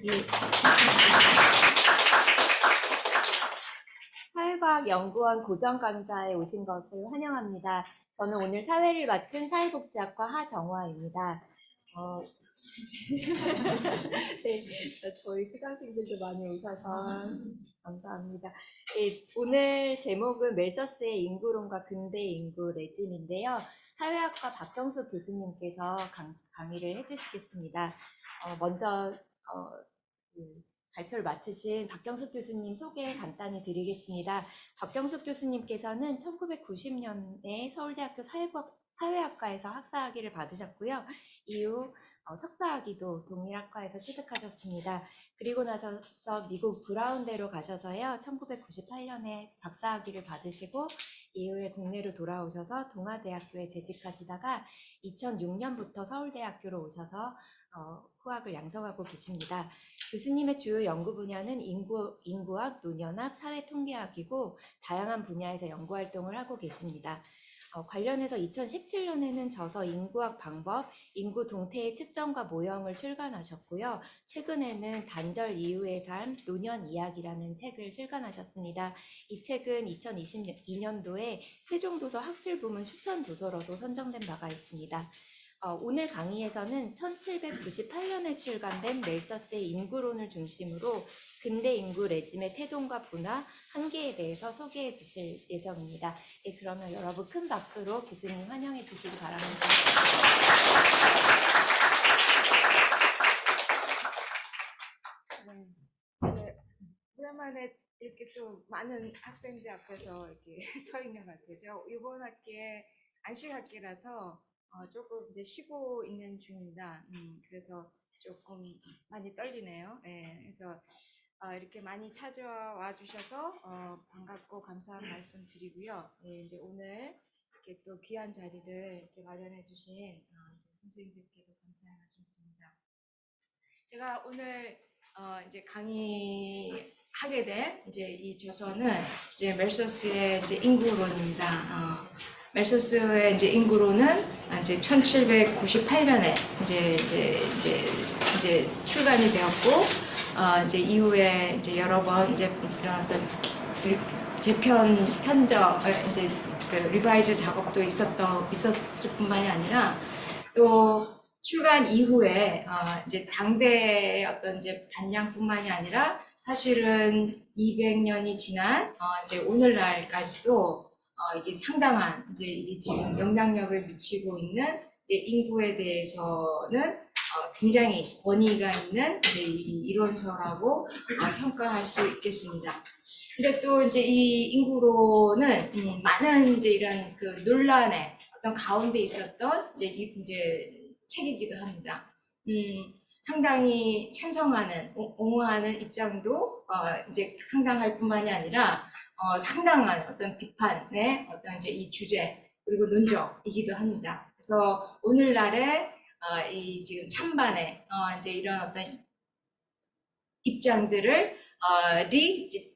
이 사회과학연구원 고정강좌에 오신 것을 환영합니다. 저는 오늘 사회를 맡은 사회복지학과 하정화입니다. 네, 저희 수강생들도 많이 오셔서 감사합니다. 네, 오늘 제목은 멜서스의 인구론과 근대 인구 레짐인데요. 사회학과 박경수 교수님께서 강의를 해주시겠습니다. 먼저 발표를 맡으신 박경숙 교수님 소개 간단히 드리겠습니다. 박경숙 교수님께서는 1990년에 서울대학교 사회학과에서 학사학위를 받으셨고요. 이후 석사학위도 동일학과에서 취득하셨습니다. 그리고 나서 미국 브라운대로 가셔서요. 1998년에 박사학위를 받으시고 이후에 국내로 돌아오셔서 동아대학교에 재직하시다가 2006년부터 서울대학교로 오셔서 후학을 양성하고 계십니다. 교수님의 주요 연구 분야는 인구학, 노년학, 사회통계학이고 다양한 분야에서 연구활동을 하고 계십니다. 관련해서 2017년에는 저서 인구학 방법, 인구 동태의 측정과 모형을 출간하셨고요. 최근에는 단절 이후의 삶, 노년 이야기라는 책을 출간하셨습니다. 이 책은 2022년도에 세종도서 학술부문 추천도서로도 선정된 바가 있습니다. 오늘 강의에서는 1798년에 출간된 멜서스의 인구론을 중심으로 근대 인구 레짐의 태동과 분화, 한계에 대해서 소개해 주실 예정입니다. 예, 그러면 여러분 큰 박수로 교수님 환영해 주시기 바랍니다. 네, 오랜만에 이렇게 또 많은 학생들 앞에서 이렇게 서 있는 것 같아요. 이번 학기에 안식학기라서 조금 이제 쉬고 있는 중입니다. 그래서 조금 많이 떨리네요. 네, 그래서 이렇게 많이 찾아와 주셔서 반갑고 감사한 말씀 드리고요. 네, 이제 오늘 이렇게 또 귀한 자리를 이렇게 마련해 주신 선생님들께도 감사의 말씀 드립니다. 제가 오늘 이제 강의하게 된 이제 이 저서는 이제 멜서스의 이제 인구론입니다. 멜서스의 이제 인구론은 이제 1798년에 이제 출간이 되었고, 이제 이후에 이제 여러 번 이제 이런 어떤 편적, 이제 그 리바이즈 작업도 있었을 뿐만이 아니라 또 출간 이후에 이제 당대의 어떤 이제 반향뿐만이 아니라 사실은 200년이 지난 이제 오늘날까지도 이게 상당한 이제 지금 영향력을 미치고 있는 이제 인구에 대해서는 굉장히 권위가 있는 이제 이 이론서라고 평가할 수 있겠습니다. 근데 또 이제 이 인구론은 많은 이제 이런 그 논란의 어떤 가운데 있었던 이제 책이기도 합니다. 상당히 찬성하는, 옹호하는 입장도 이제 상당할 뿐만이 아니라 상당한 어떤 비판의 어떤 이제 이 주제 그리고 논적이기도 합니다. 그래서 오늘날의 이 지금 찬반의 이제 이런 어떤 입장들을 이제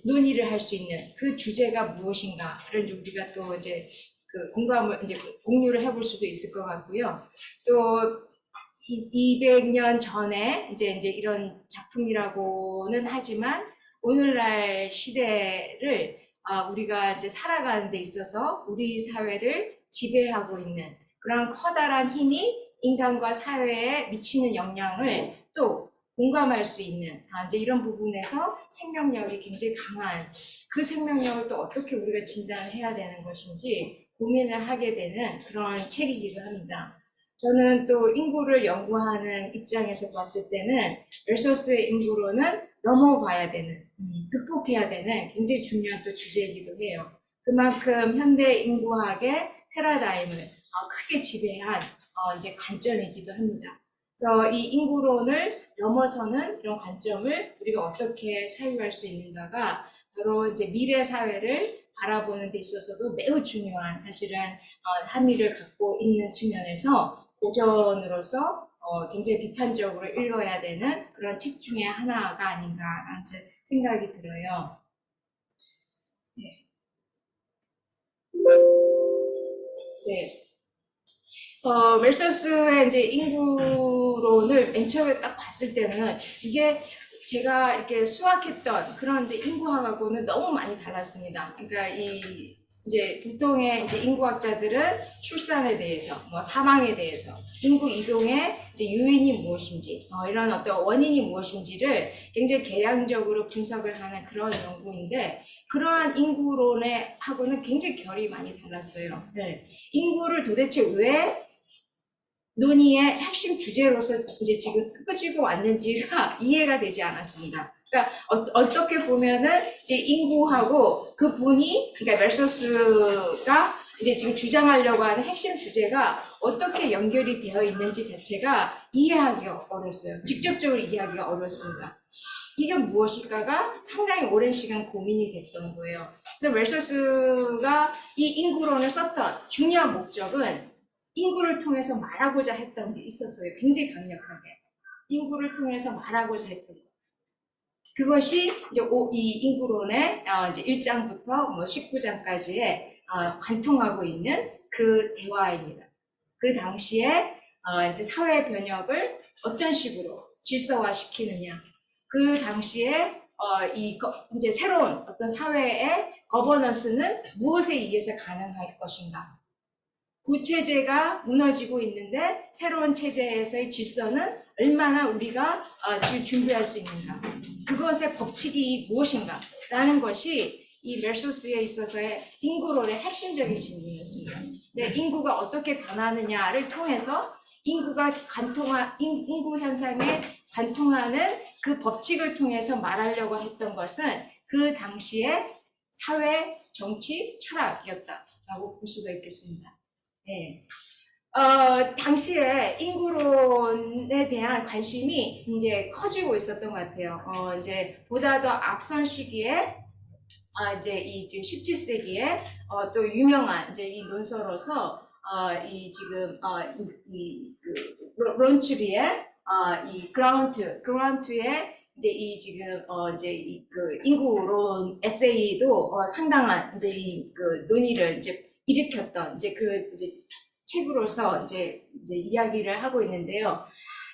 논의를 할 수 있는 그 주제가 무엇인가를 우리가 또 이제 그 공감을 이제 공유를 해볼 수도 있을 것 같고요. 또 200년 전에 이제 이런 작품이라고는 하지만 오늘날 시대를 우리가 이제 살아가는 데 있어서 우리 사회를 지배하고 있는 그런 커다란 힘이 인간과 사회에 미치는 영향을 또 공감할 수 있는 이제 이런 부분에서 생명력이 굉장히 강한 그 생명력을 또 어떻게 우리가 진단해야 되는 것인지 고민을 하게 되는 그런 책이기도 합니다. 저는 또 인구를 연구하는 입장에서 봤을 때는 멜서스의 인구론은 넘어봐야 되는, 극복해야 되는 굉장히 중요한 또 주제이기도 해요. 그만큼 현대 인구학의 패러다임을 크게 지배한 이제 관점이기도 합니다. 그래서 이 인구론을 넘어서는 이런 관점을 우리가 어떻게 사유할 수 있는가가 바로 이제 미래 사회를 바라보는 데 있어서도 매우 중요한 사실은 함의를 갖고 있는 측면에서 고전으로서 굉장히 비판적으로 읽어야 되는 그런 책 중에 하나가 아닌가라는 생각이 들어요. 네. 네. 멜서스의 이제 인구론을 맨 처음에 딱 봤을 때는 이게 제가 이렇게 수학했던 그런 이제 인구학하고는 너무 많이 달랐습니다. 그러니까 이 이제 보통의 이제 인구학자들은 출산에 대해서, 뭐 사망에 대해서, 인구 이동의 이제 요인이 무엇인지, 이런 어떤 원인이 무엇인지를 굉장히 계량적으로 분석을 하는 그런 연구인데, 그러한 인구론에 하고는 굉장히 결이 많이 달랐어요. 네. 인구를 도대체 왜 논의의 핵심 주제로서 이제 지금 끄집어 왔는지가 이해가 되지 않았습니다. 그러니까 어떻게 보면은 이제 인구하고 그 분이, 그러니까 멜서스가 이제 지금 주장하려고 하는 핵심 주제가 어떻게 연결이 되어 있는지 자체가 이해하기가 어려웠어요. 직접적으로 이해하기가 어려웠습니다. 이게 무엇일까가 상당히 오랜 시간 고민이 됐던 거예요. 그래서 멜서스가 이 인구론을 썼던 중요한 목적은 인구를 통해서 말하고자 했던 게 있었어요. 굉장히 강력하게. 인구를 통해서 말하고자 했던 것. 그것이 이제 이 인구론의 이제 1장부터 뭐 19장까지의 관통하고 있는 그 대화입니다. 그 당시에 이제 사회 변혁을 어떤 식으로 질서화시키느냐. 그 당시에 이제 새로운 어떤 사회의 거버넌스는 무엇에 의해서 가능할 것인가. 구체제가 무너지고 있는데 새로운 체제에서의 질서는 얼마나 우리가 준비할 수 있는가. 그것의 법칙이 무엇인가 라는 것이 이 멜소스에 있어서의 인구론의 핵심적인 질문이었습니다. 인구가 어떻게 변하느냐를 통해서 인구가 인구 현상에 관통하는 그 법칙을 통해서 말하려고 했던 것은 그 당시의 사회, 정치, 철학이었다라고 볼 수가 있겠습니다. 네. 당시에 인구론에 대한 관심이 이제 커지고 있었던 것 같아요. 이제 보다 더 앞선 시기에, 이제 이 지금 17세기에, 또 유명한 이제 이 논서로서, 이 지금, 론츄리의, 이 그라운트의 이제 이 지금, 이제 이 그 인구론 에세이도 상당한 이제 이 그 논의를 이제 일으켰던 이제 그 이제 책으로서 이제 이야기를 하고 있는데요.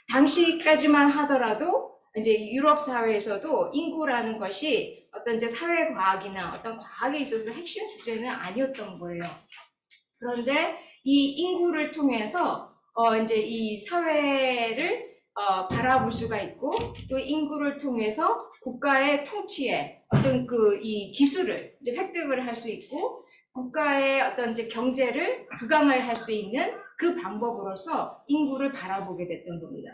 당시까지만 하더라도 이제 유럽 사회에서도 인구라는 것이 어떤 이제 사회 과학이나 어떤 과학에 있어서 핵심 주제는 아니었던 거예요. 그런데 이 인구를 통해서 이제 이 사회를 바라볼 수가 있고, 또 인구를 통해서 국가의 통치에 어떤 그 이 기술을 이제 획득을 할 수 있고, 국가의 어떤 이제 경제를 부강을 할 수 있는 그 방법으로서 인구를 바라보게 됐던 겁니다.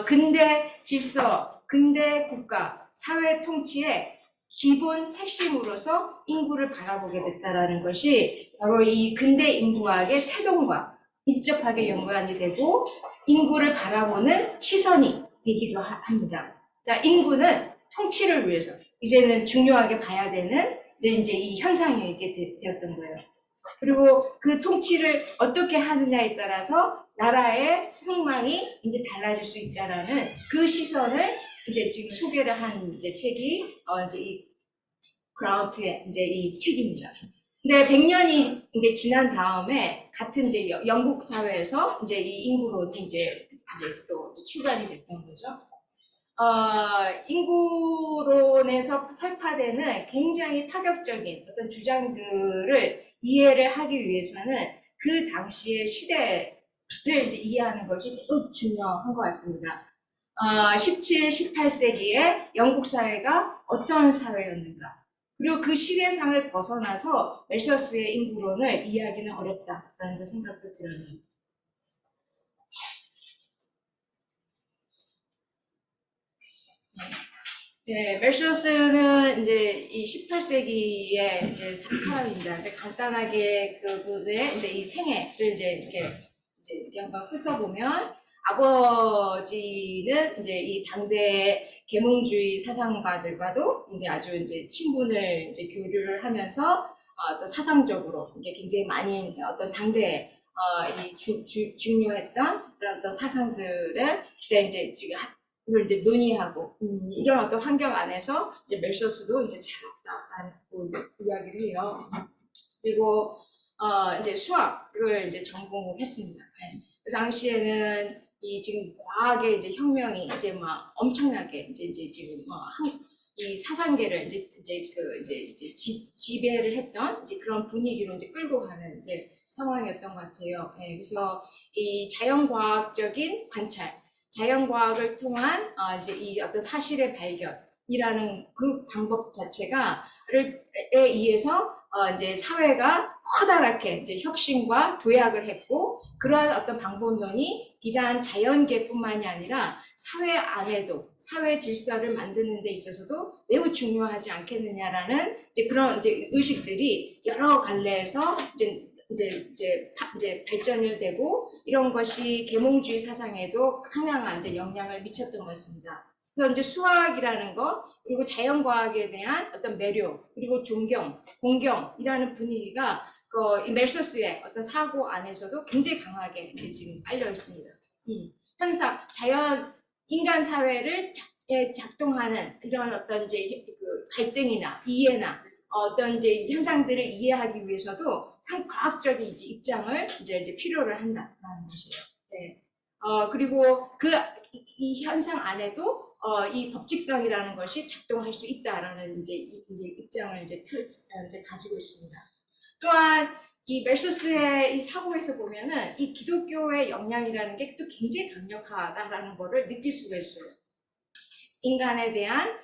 근대 질서, 근대 국가, 사회 통치의 기본 핵심으로서 인구를 바라보게 됐다라는 것이 바로 이 근대 인구학의 태동과 밀접하게 연관이 되고 인구를 바라보는 시선이 되기도 합니다. 자, 인구는 통치를 위해서 이제는 중요하게 봐야 되는 이제 이 현상이 되었던 거예요. 그리고 그 통치를 어떻게 하느냐에 따라서 나라의 승망이 이제 달라질 수 있다라는 그 시선을 이제 지금 소개를 한 이제 책이 이제 이 그라운트의 이제 이 책입니다. 근데 100년이 이제 지난 다음에 같은 이제 영국 사회에서 이제 이 인구론이 이제 또 출간이 됐던 거죠. 인구론에서 설파되는 굉장히 파격적인 어떤 주장들을 이해를 하기 위해서는 그 당시의 시대를 이제 이해하는 것이 매우 중요한 것 같습니다. 17, 18세기에 영국 사회가 어떤 사회였는가? 그리고 그 시대상을 벗어나서 멜서스의 인구론을 이해하기는 어렵다라는 생각도 들어요. 네, 멜소스는 이제 이 18세기의 이제 사람입니다. 이제 간단하게 그분의 이제 이 생애를 이제 이렇게 한번 훑어보면, 아버지는 이제 이 당대 계몽주의 사상가들과도 이제 아주 이제 친분을 이제 교류를 하면서 또 사상적으로 이게 굉장히 많이 어떤 당대 이 중요했던 그런 어떤 사상들을 이제 지금 이제 논의하고 이런 어떤 환경 안에서 이제 멜서스도 이제 자랐다라고 이제 이야기를 해요. 그리고 이제 수학을 이제 전공을 했습니다. 예. 그 당시에는 이 지금 과학의 이제 혁명이 이제 막 엄청나게 이제 지금 이 사상계를 이제 지배를 했던 이제 그런 분위기로 이제 끌고 가는 이제 상황이었던 것 같아요. 예. 그래서 이 자연과학적인 관찰, 자연과학을 통한 이제 이 어떤 사실의 발견이라는 그 방법 자체가에 의해서 이제 사회가 커다랗게 이제 혁신과 도약을 했고, 그러한 어떤 방법론이 비단 자연계뿐만이 아니라 사회 안에도 사회 질서를 만드는 데 있어서도 매우 중요하지 않겠느냐라는 이제 그런 이제 의식들이 여러 갈래에서 이제 발전이 되고, 이런 것이 계몽주의 사상에도 상당한 이제 영향을 미쳤던 것 같습니다. 그래서 이제 수학이라는 것, 그리고 자연과학에 대한 어떤 매료, 그리고 존경, 공경이라는 분위기가 이 멜소스의 어떤 사고 안에서도 굉장히 강하게 이제 지금 깔려 있습니다. 항상 인간 사회를 작동하는 이런 어떤 이제 그 갈등이나 이해나 어떤 이제 현상들을 이해하기 위해서도 과학적인 이제 입장을 이제 필요로 한다라는 것이에요. 네. 그리고 이 현상 안에도 이 법칙성이라는 것이 작동할 수 있다라는 이제 입장을 이제 가지고 있습니다. 또한 이 멜소스의 이 사고에서 보면은 이 기독교의 영향이라는 게 또 굉장히 강력하다라는 것을 느낄 수가 있어요. 인간에 대한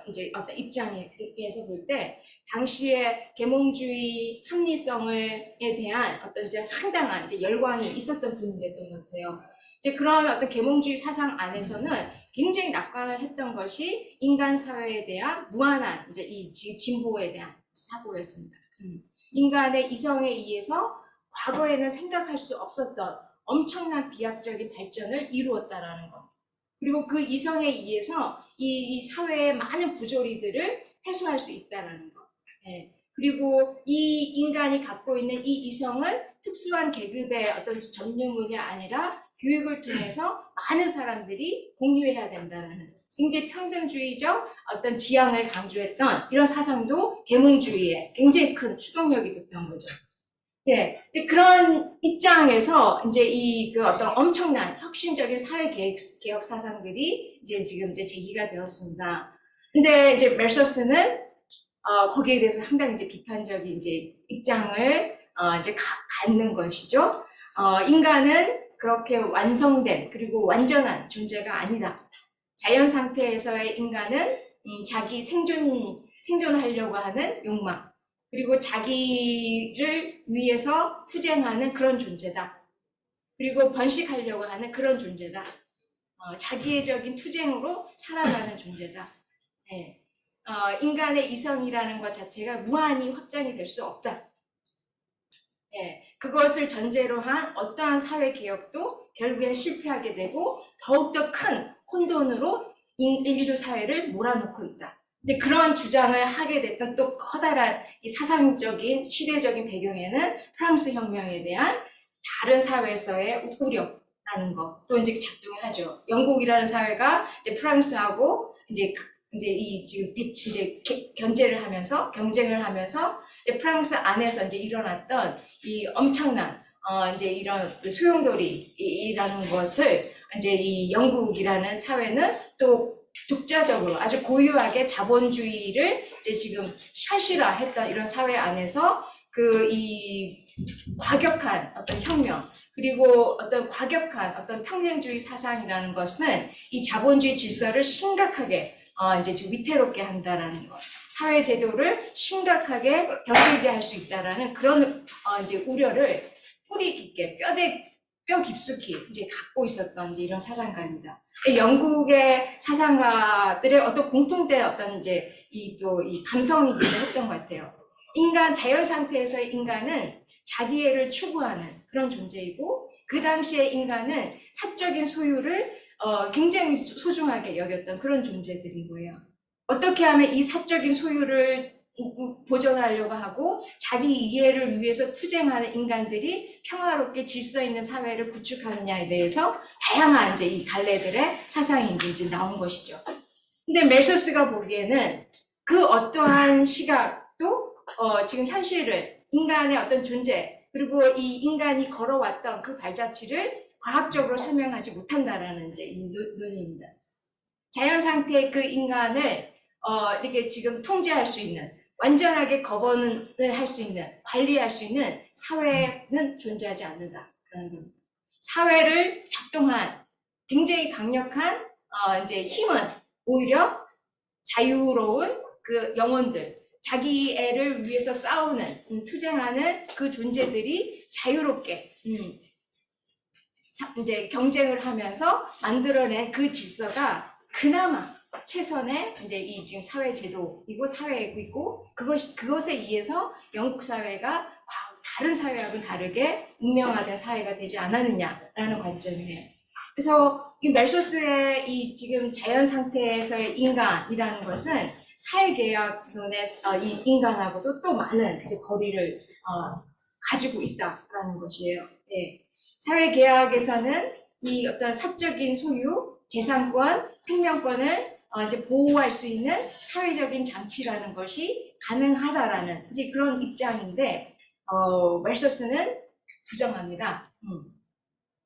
이제 어떤 입장에서 볼 때 당시에 계몽주의 합리성에 대한 어떤 이제 상당한 이제 열광이 있었던 분이었던 것 같아요. 이제 그런 어떤 계몽주의 사상 안에서는 굉장히 낙관을 했던 것이 인간 사회에 대한 무한한 이제 이 진보에 대한 사고였습니다. 인간의 이성에 의해서 과거에는 생각할 수 없었던 엄청난 비약적인 발전을 이루었다라는 것. 그리고 그 이성에 의해서 이 사회의 많은 부조리들을 해소할 수 있다는 것. 네. 그리고 이 인간이 갖고 있는 이 이성은 특수한 계급의 어떤 전유물이 아니라 교육을 통해서 많은 사람들이 공유해야 된다는 굉장히 평등주의적 어떤 지향을 강조했던 이런 사상도 계몽주의에 굉장히 큰 추동력이 됐던 거죠. 네, 그런 입장에서 이제 그 어떤 엄청난 혁신적인 사회 개혁 사상들이 지금 제기가 되었습니다. 근데 이제 멜소스는 거기에 대해서 상당히 이제 비판적인 이제 입장을 이제 갖는 것이죠. 인간은 그렇게 완성된 그리고 완전한 존재가 아니다. 자연 상태에서의 인간은 자기 생존하려고 하는 욕망, 그리고 자기를 위해서 투쟁하는 그런 존재다. 그리고 번식하려고 하는 그런 존재다. 자기애적인 투쟁으로 살아가는 존재다. 네. 인간의 이성이라는 것 자체가 무한히 확장이 될 수 없다. 네. 그것을 전제로 한 어떠한 사회 개혁도 결국엔 실패하게 되고 더욱더 큰 혼돈으로 인류 사회를 몰아넣고 있다. 이제 그런 주장을 하게 됐던 또 커다란 이 사상적인 시대적인 배경에는 프랑스 혁명에 대한 다른 사회에서의 우려라는 것 또 이제 작동을 하죠. 영국이라는 사회가 이제 프랑스하고 이제 지금 이제 견제를 하면서 경쟁을 하면서 이제 프랑스 안에서 이제 일어났던 이 엄청난 이제 이런 소용돌이라는 것을 이제 이 영국이라는 사회는 또 독자적으로 아주 고유하게 자본주의를 이제 지금 현실화했던 이런 사회 안에서 이 과격한 어떤 혁명 그리고 어떤 과격한 어떤 평등주의 사상이라는 것은 이 자본주의 질서를 심각하게 이제 지금 위태롭게 한다라는 것, 사회 제도를 심각하게 병들게 할 수 있다라는 그런 이제 우려를 뿌리 깊게 뼈 깊숙이 이제 갖고 있었던 이제 이런 사상가입니다. 영국의 사상가들의 어떤 공통된 어떤 이제 이 감성이기도 했던 것 같아요. 자연 상태에서의 인간은 자기애를 추구하는 그런 존재이고, 그 당시의 인간은 사적인 소유를 굉장히 소중하게 여겼던 그런 존재들인 거예요. 어떻게 하면 이 사적인 소유를 보존하려고 하고 자기 이해를 위해서 투쟁하는 인간들이 평화롭게 질서 있는 사회를 구축하느냐에 대해서 다양한 이제 이 갈래들의 사상이 이제 나온 것이죠. 근데 멜소스가 보기에는 그 어떠한 시각도 지금 현실을 인간의 어떤 존재, 그리고 이 인간이 걸어왔던 그 발자취를 과학적으로 설명하지 못한다라는 이제 이 논의입니다. 자연 상태의 그 인간을 이렇게 지금 통제할 수 있는, 완전하게 거번을 할 수 있는, 관리할 수 있는 사회는 존재하지 않는다라는 겁니다. 사회를 작동한 굉장히 강력한 이제 힘은 오히려 자유로운 그 영혼들, 자기 애를 위해서 싸우는, 투쟁하는 그 존재들이 자유롭게 이제 경쟁을 하면서 만들어낸 그 질서가 그나마 최선의 이제 이 지금 사회 제도이고 사회이고 그것에 의해서 영국 사회가 다른 사회하고는 다르게 운명화된 사회가 되지 않았느냐라는 관점이에요. 그래서 이 멜소스의 이 지금 자연 상태에서의 인간이라는 것은 사회계약론의 이 인간하고도 또 많은 이제 거리를 가지고 있다라는 것이에요. 예. 사회계약에서는 이 어떤 사적인 소유, 재산권, 생명권을 이제 보호할 수 있는 사회적인 장치라는 것이 가능하다라는 이제 그런 입장인데, 멜소스는 부정합니다.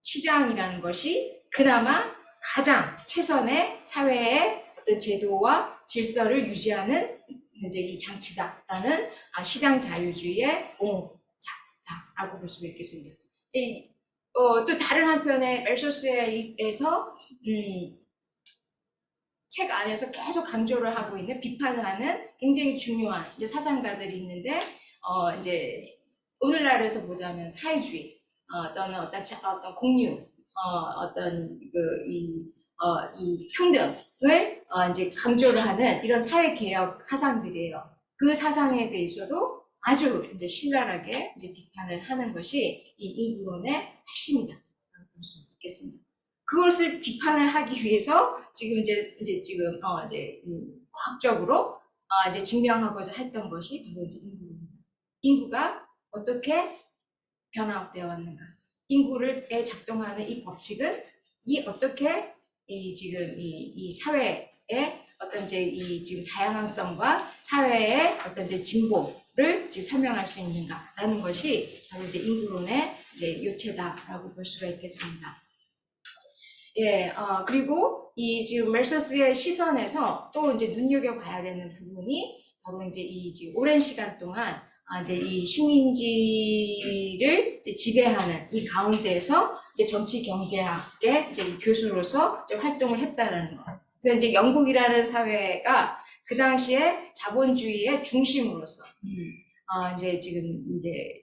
시장이라는 것이 그나마 가장 최선의 사회의 어떤 제도와 질서를 유지하는 이제 이 장치다라는 시장 자유주의의 옹호자다라고 볼 수가 있겠습니다. 또 다른 한편에 멜소스에서 책 안에서 계속 강조를 하고 있는, 비판을 하는 굉장히 중요한 이제 사상가들이 있는데, 이제 오늘날에서 보자면 사회주의 또는 어떤 공유, 어떤 이 평등을 이제 강조를 하는 이런 사회개혁 사상들이에요. 그 사상에 대해서도 아주 이제 신랄하게 이제 비판을 하는 것이 이 인구론의 핵심이다. 볼 수 있겠습니다. 그것을 비판을 하기 위해서 지금 이제 지금 이제 과학적으로 이제 증명하고자 했던 것이 바로 이제 인구론입니다. 인구가 어떻게 변화되어 왔는가? 인구를 작동하는 이 법칙은 어떻게 지금 이 사회의 어떤 이제 이 지금 다양성과 사회의 어떤 이제 진보를 지금 설명할 수 있는가라는 것이 바로 이제 인구론의 이제 요체다라고 볼 수가 있겠습니다. 예, 그리고 이 지금 멜소스의 시선에서 또 이제 눈여겨봐야 되는 부분이 바로 이제 이 지금 오랜 시간 동안 이제 이 식민지를 이제 지배하는 이 가운데에서 이제 정치 경제학의 이제 이 교수로서 이제 활동을 했다라는 거. 그래서 이제 영국이라는 사회가 그 당시에 자본주의의 중심으로서 이제 지금 이제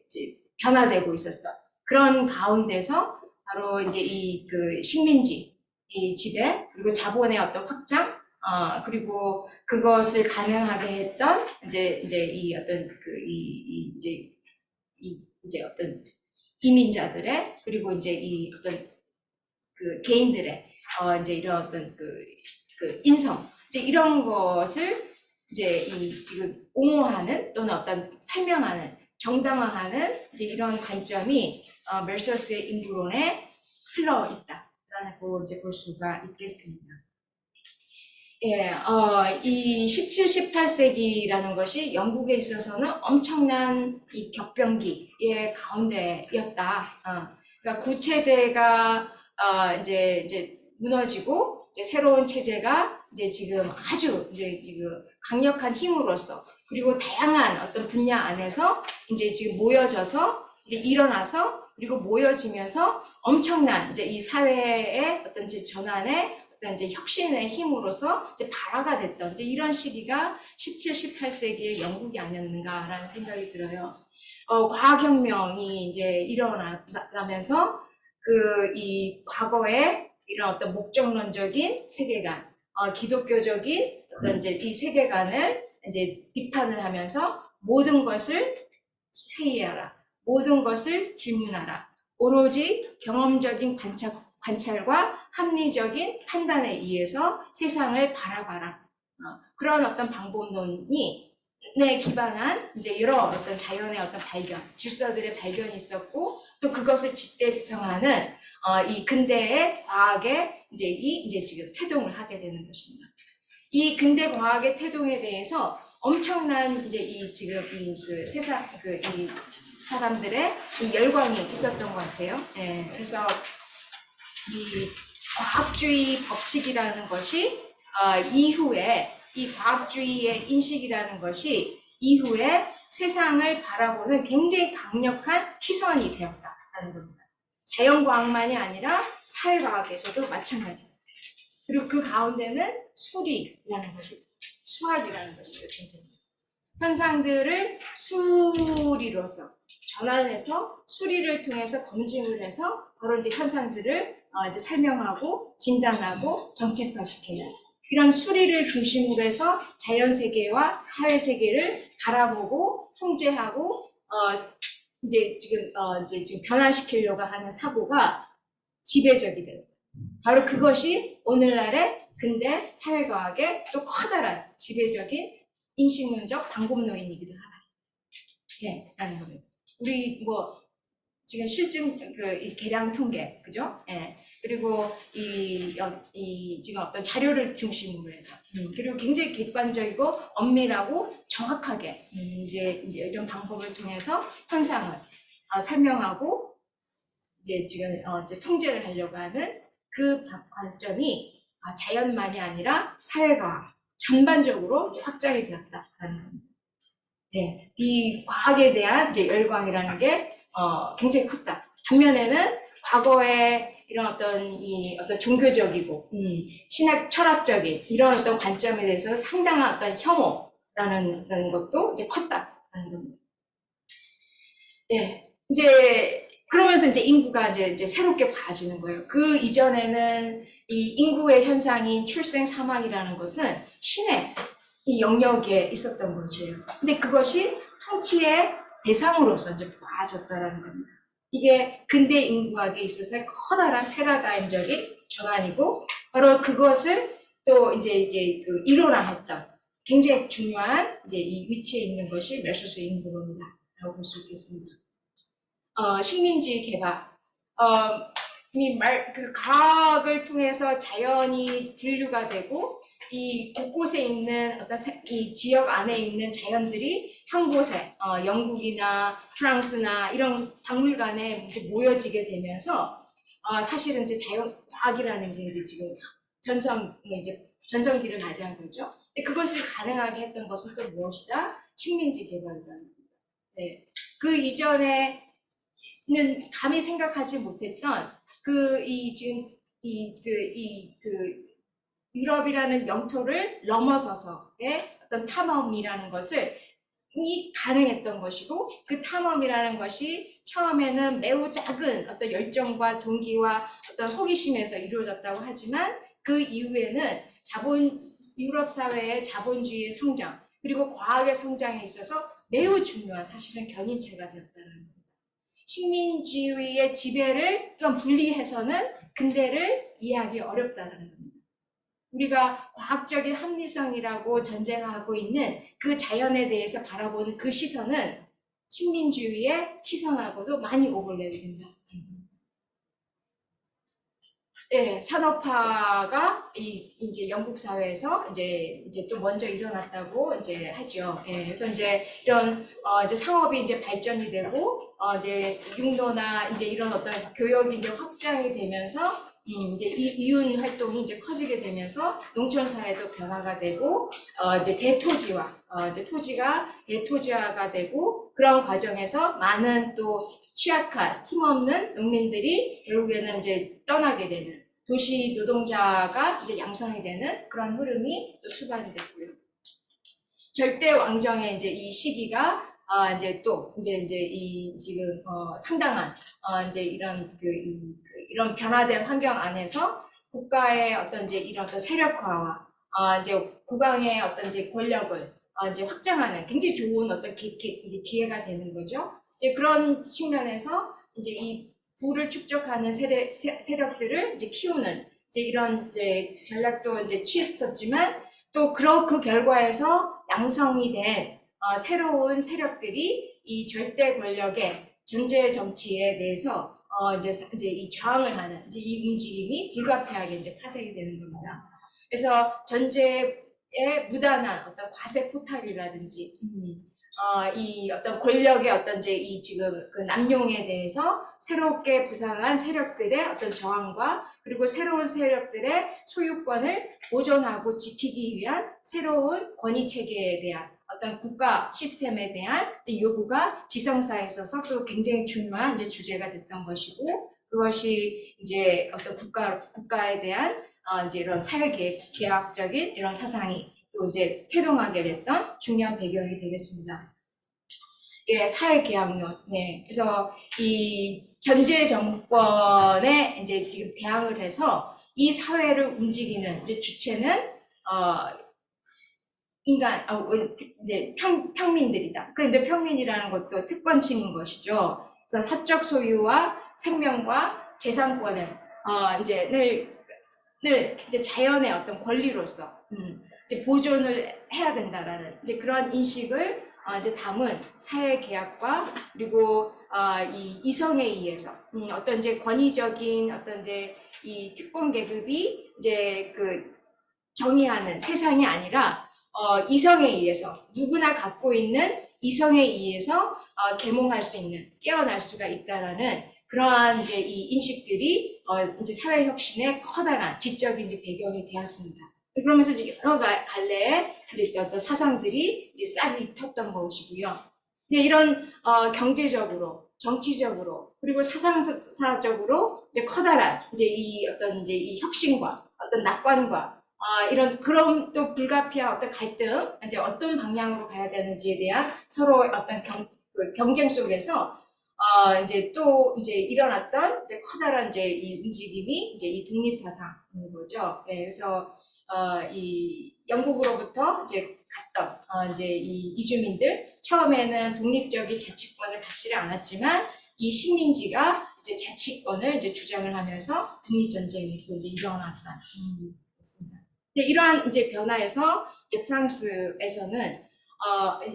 변화되고 있었던 그런 가운데서 바로 이제 이 그 식민지 이 지배, 그리고 자본의 어떤 확장, 그리고 그것을 가능하게 했던 이제 이 어떤 이제 어떤 이민자들의, 그리고 이제 이 어떤 그 개인들의 이제 이런 어떤 그 인성, 이제 이런 것을 이제 이 지금 옹호하는 또는 어떤 설명하는, 정당화하는 이제 이런 관점이 멜소스의 인구론에 흘러 있다라고 이제 볼 수가 있겠습니다. 예, 이 17, 18세기라는 것이 영국에 있어서는 엄청난 이 격변기의 가운데였다. 그러니까 구체제가 이제 무너지고 이제 새로운 체제가 이제 지금 아주 이제 지금 강력한 힘으로서, 그리고 다양한 어떤 분야 안에서 이제 지금 모여져서 이제 일어나서, 그리고 모여지면서 엄청난 이제 이 사회의 어떤 이제 전환의 어떤 이제 혁신의 힘으로서 이제 발화가 됐던 이제 이런 시기가 17, 18세기의 영국이 아니었는가라는 생각이 들어요. 과학혁명이 이제 일어나면서 이 과거의 이런 어떤 목적론적인 세계관, 기독교적인 어떤 이제 이 세계관을 이제 비판을 하면서 모든 것을 회의하라, 모든 것을 질문하라, 오로지 경험적인 관찰과 합리적인 판단에 의해서 세상을 바라봐라. 그런 어떤 방법론이 기반한 이제 여러 어떤 자연의 어떤 발견, 질서들의 발견이 있었고, 또 그것을 집대지성하는 이 근대의 과학의 이제 지금 태동을 하게 되는 것입니다. 이 근대 과학의 태동에 대해서 엄청난 이제 이 지금 이 그 세상 그 이 사람들의 이 열광이 있었던 것 같아요. 예, 그래서 이 과학주의 법칙이라는 것이 이후에 이 과학주의의 인식이라는 것이 이후에 세상을 바라보는 굉장히 강력한 시선이 되었다라는 겁니다. 자연과학만이 아니라 사회과학에서도 마찬가지입니다. 그리고 그 가운데는 수리라는 것이, 수학이라는 것이 존재합니다. 현상들을 수리로서 전환해서 수리를 통해서 검증을 해서 바로 이제 현상들을 이제 설명하고 진단하고 정책화시키는 이런 수리를 중심으로 해서 자연 세계와 사회 세계를 바라보고 통제하고 이제 지금 변화시키려고 하는 사고가 지배적이 되는 거예요. 바로 그것이 오늘날의 근대 사회과학의 또 커다란 지배적인 인식론적 방법론이기도 하다. 예, 라는 겁니다. 우리 뭐 지금 실증 이 계량 통계, 그죠? 예. 그리고 지금 어떤 자료를 중심으로 해서 그리고 굉장히 객관적이고 엄밀하고 정확하게 이제 이런 방법을 통해서 현상을 설명하고 이제 지금 이제 통제를 하려고 하는 그 관점이 자연만이 아니라 사회과학 전반적으로 확장이 되었다라는 겁니다. 네, 이 과학에 대한 이제 열광이라는 게 굉장히 컸다. 반면에는 과거에 이런 어떤 종교적이고 신학 철학적인 이런 어떤 관점에 대해서 상당한 어떤 혐오라는 것도 이제 컸다라는 겁니다. 예, 이제 그러면서 이제 인구가 이제 새롭게 봐지는 거예요. 그 이전에는 이 인구의 현상인 출생 사망이라는 것은 신의 이 영역에 있었던 것이에요. 근데 그것이 통치의 대상으로서 이제 봐졌다라는 겁니다. 이게 근대 인구학에 있어서의 커다란 패러다임적인 전환이고, 바로 그것을 또 이제 그 일원화했던 굉장히 중요한 이제 이 위치에 있는 것이 멜소스 인구론이다라고 볼 수 있겠습니다. 식민지 개발, 그 과학을 통해서 자연이 분류가 되고 이 곳곳에 있는 어떤 이 지역 안에 있는 자연들이 한 곳에 영국이나 프랑스나 이런 박물관에 이제 모여지게 되면서 사실은 이제 자연 과학이라는 게 이제 지금 전성기를 맞이한 거죠. 근데 그것을 가능하게 했던 것은 또 무엇이다? 식민지 개발이라는 겁니다. 네. 그 이전에는 감히 생각하지 못했던 유럽이라는 영토를 넘어서서의 어떤 탐험이라는 것을 가능했던 것이고, 그 탐험이라는 것이 처음에는 매우 작은 어떤 열정과 동기와 어떤 호기심에서 이루어졌다고 하지만 그 이후에는 유럽 사회의 자본주의의 성장 그리고 과학의 성장에 있어서 매우 중요한 사실은 견인체가 되었다는 겁니다. 식민주의의 지배를 또한 분리해서는 근대를 이해하기 어렵다는 겁니다. 우리가 과학적인 합리성이라고 전제하고 있는 그 자연에 대해서 바라보는 그 시선은 식민주의의 시선하고도 많이 오버랩이 된다. 예, 산업화가 이제 영국 사회에서 이제 또 먼저 일어났다고 이제 하죠. 예, 그래서 이제 이런 이제 상업이 이제 발전이 되고 이제 육로나 이제 이런 어떤 교역이 이제 확장이 되면서 이제 이윤 활동이 이제 커지게 되면서 농촌 사회도 변화가 되고 이제 이제 토지가 대토지화가 되고 그런 과정에서 많은 또 취약한 힘없는 농민들이 결국에는 이제 떠나게 되는 도시 노동자가 이제 양성이 되는 그런 흐름이 또 수반이 됐고요. 절대 왕정의 이제 이 시기가 이제 또 이제 이 지금 상당한 이제 이런 변화된 환경 안에서 국가의 어떤 이제 이런 어떤 세력화와 이제 국왕의 어떤 이제 권력을 이제 확장하는 굉장히 좋은 어떤 기회가 되는 거죠. 이제 그런 측면에서 이제 이 부를 축적하는 세력들을 이제 키우는 이제 이런 이제 전략도 이제 취했었지만 또 그 결과에서 양성이 된 새로운 세력들이 이 절대 권력의 전제 정치에 대해서 이제 이 저항을 하는 이제 이 움직임이 불가피하게 이제 파생이 되는 겁니다. 그래서 전제 무단한 어떤 과세 포탈이라든지, 이 어떤 권력의 어떤 이제 이 지금 그 남용에 대해서 새롭게 부상한 세력들의 어떤 저항과 그리고 새로운 세력들의 소유권을 보존하고 지키기 위한 새로운 권위 체계에 대한 어떤 국가 시스템에 대한 이제 요구가 지성사에 있어서 또 굉장히 중요한 이제 주제가 됐던 것이고, 그것이 이제 어떤 국가에 대한 이제 이런 사회 계약적인 이런 사상이 또 이제 태동하게 됐던 중요한 배경이 되겠습니다. 예, 사회계약론. 네. 그래서 이 전제 정권에 이제 지금 대항을 해서 이 사회를 움직이는 이제 주체는 인간, 이제 평민들이다. 그런데 평민이라는 것도 특권층인 것이죠. 그래서 사적 소유와 생명과 재산권을 이제 늘 이제 자연의 어떤 권리로서 이제 보존을 해야 된다라는 이제 그런 인식을 이제 담은 사회 계약과 그리고 이 이성에 의해서 어떤 이제 권위적인 어떤 이제 이 특권 계급이 이제 그 정의하는 세상이 아니라 이성에 의해서 누구나 갖고 있는 이성에 의해서 계몽할 수 있는 깨어날 수가 있다라는 그러한 이제 이 인식들이 이제 사회 혁신의 커다란 지적인 이제 배경이 되었습니다. 그러면서 이제 여러 갈래의 이제 어떤 사상들이 이제 싹이 텄던 것이고요. 이제 이런 경제적으로, 정치적으로, 그리고 사상사적으로 이제 커다란 이제 이 어떤 이제 이 혁신과 어떤 낙관과 이런 그런 또 불가피한 어떤 갈등, 이제 어떤 방향으로 가야 되는지에 대한 서로 어떤 경쟁 속에서 이제 또 이제 일어났던 이제 커다란 이제 이 움직임이 이제 이 독립 사상인 거죠. 네, 그래서 이 영국으로부터 이제 갔던 이제 이 이주민들 처음에는 독립적인 자치권을 갖지를 않았지만 이 식민지가 이제 자치권을 이제 주장을 하면서 독립 전쟁이 또 이제 일어났다. 그렇습니다. 이러한 이제 변화에서 이제 프랑스에서는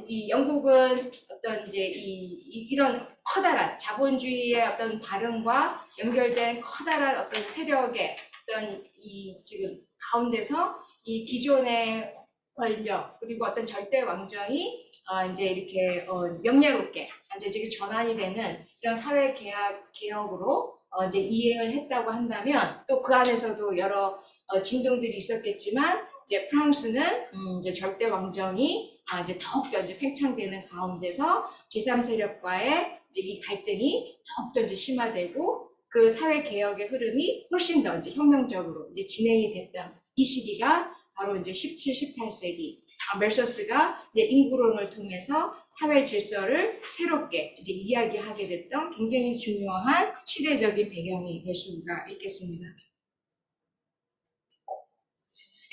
이 영국은 어떤 이제 이런 커다란 자본주의의 어떤 발흥과 연결된 커다란 어떤 세력의 어떤 이 지금 가운데서 이 기존의 권력 그리고 어떤 절대 왕정이 이제 이렇게 명예롭게 이제 지금 전환이 되는 이런 사회 개혁으로 이제 이행을 했다고 한다면 또 그 안에서도 여러 진동들이 있었겠지만 이제 프랑스는 이제 절대 왕정이 이제 더욱더 이제 팽창되는 가운데서 제3세력과의 이제 이 갈등이 더욱더 이제 심화되고 그 사회 개혁의 흐름이 훨씬 더 이제 혁명적으로 이제 진행이 됐던 이 시기가 바로 이제 17, 18세기 멜소스가 이제 인구론을 통해서 사회 질서를 새롭게 이제 이야기하게 됐던 굉장히 중요한 시대적인 배경이 될 수가 있겠습니다.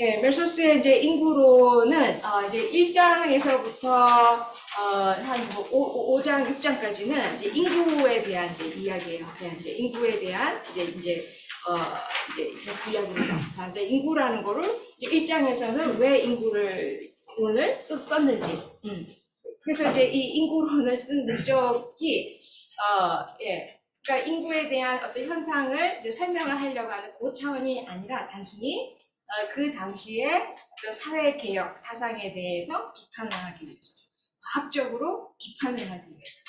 예, 멜소스의 이제 인구론은 이제 1장에서부터 한 5장, 6장까지는 이제 인구에 대한 이제 이야기예요. 예, 이제 인구에 대한 이제 이야기입니다. 자, 이제 인구라는 거를 이제 1장에서는 왜 인구론을 썼는지. 그래서 이제 이 인구론을 쓴 목적이 그러니까 인구에 대한 어떤 현상을 이제 설명을 하려고 하는 그 차원이 아니라 단순히 그 당시에 어떤 사회 개혁 사상에 대해서 비판을 하기 위해서, 과학적으로 비판을 하기 위해서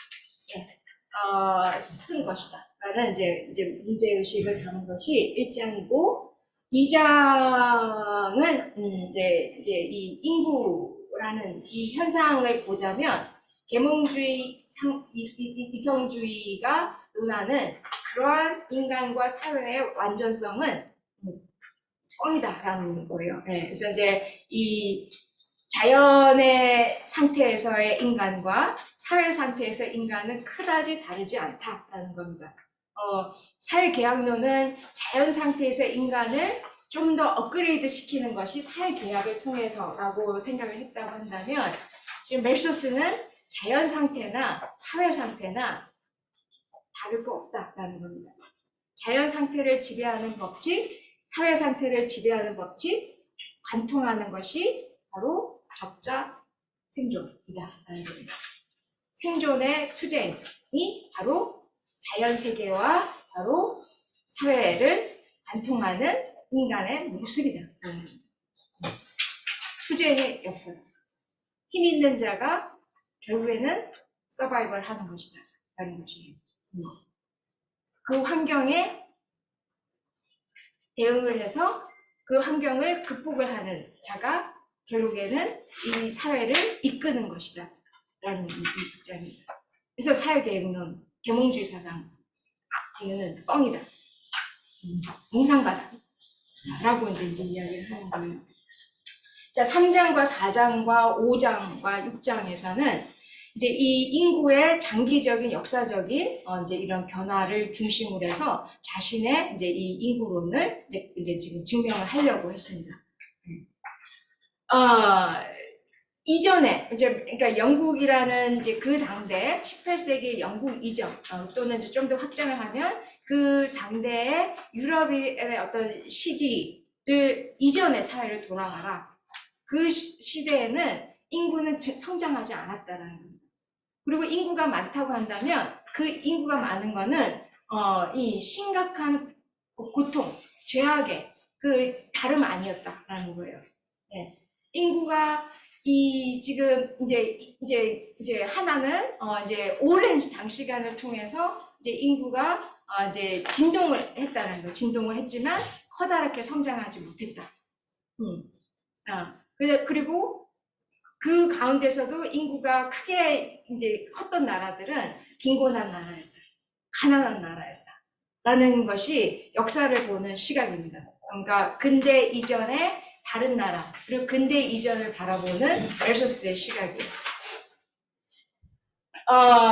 쓴 것이다. 라는 이제 문제 의식을 담은 것이 1장이고, 2장은 이제 이 인구라는 이 현상을 보자면 계몽주의, 이성주의가 논하는 그러한 인간과 사회의 완전성은 뻥이다라는 거예요. 네, 그래서 이제 이 자연의 상태에서의 인간과 사회 상태에서 인간은 그다지 다르지 않다라는 겁니다. 사회계약론은 자연 상태에서 인간을 좀 더 업그레이드 시키는 것이 사회계약을 통해서라고 생각을 했다고 한다면 지금 멜소스는 자연 상태나 사회 상태나 다를 거 없다라는 겁니다. 자연 상태를 지배하는 법칙, 사회 상태를 지배하는 법칙, 관통하는 것이 바로 적자 생존이다. 생존의 투쟁이 바로 자연 세계와 바로 사회를 관통하는 인간의 모습이다. 투쟁의 역사다. 힘 있는 자가 결국에는 서바이벌 하는 것이다. 라는 것이에요. 그 환경에 대응을 해서 그 환경을 극복을 하는 자가 결국에는 이 사회를 이끄는 것이다. 라는 입장입니다. 그래서 사회계획론, 계몽주의 사상, 이거는 뻥이다. 공상가다. 라고 이제 이야기를 하는 거예요. 자, 3장과 4장과 5장과 6장에서는 이제 이 인구의 장기적인 역사적인 이제 이런 변화를 중심으로 해서 자신의 이제 이 인구론을 이제 지금 증명을 하려고 했습니다. 이전에 이제 그러니까 영국이라는 이제 그 당대 18세기 영국 이전 또는 이제 좀 더 확장을 하면 그 당대의 유럽의 어떤 시기를 이전의 사회를 돌아가라. 그 시대에는 인구는 성장하지 않았다라는 겁니다. 그리고 인구가 많다고 한다면 그 인구가 많은 거는 이 심각한 고통, 죄악의 그 다름 아니었다라는 거예요. 네. 인구가 이 지금 이제 하나는 이제 오랜 장시간을 통해서 이제 인구가 이제 진동을 했다는 거, 진동을 했지만 커다랗게 성장하지 못했다. 그리고 그 가운데서도 인구가 크게 이제 컸던 나라들은 빈곤한 나라였다, 가난한 나라였다. 라는 것이 역사를 보는 시각입니다. 그러니까 근대 이전의 다른 나라, 그리고 근대 이전을 바라보는 멜소스의 시각이에요.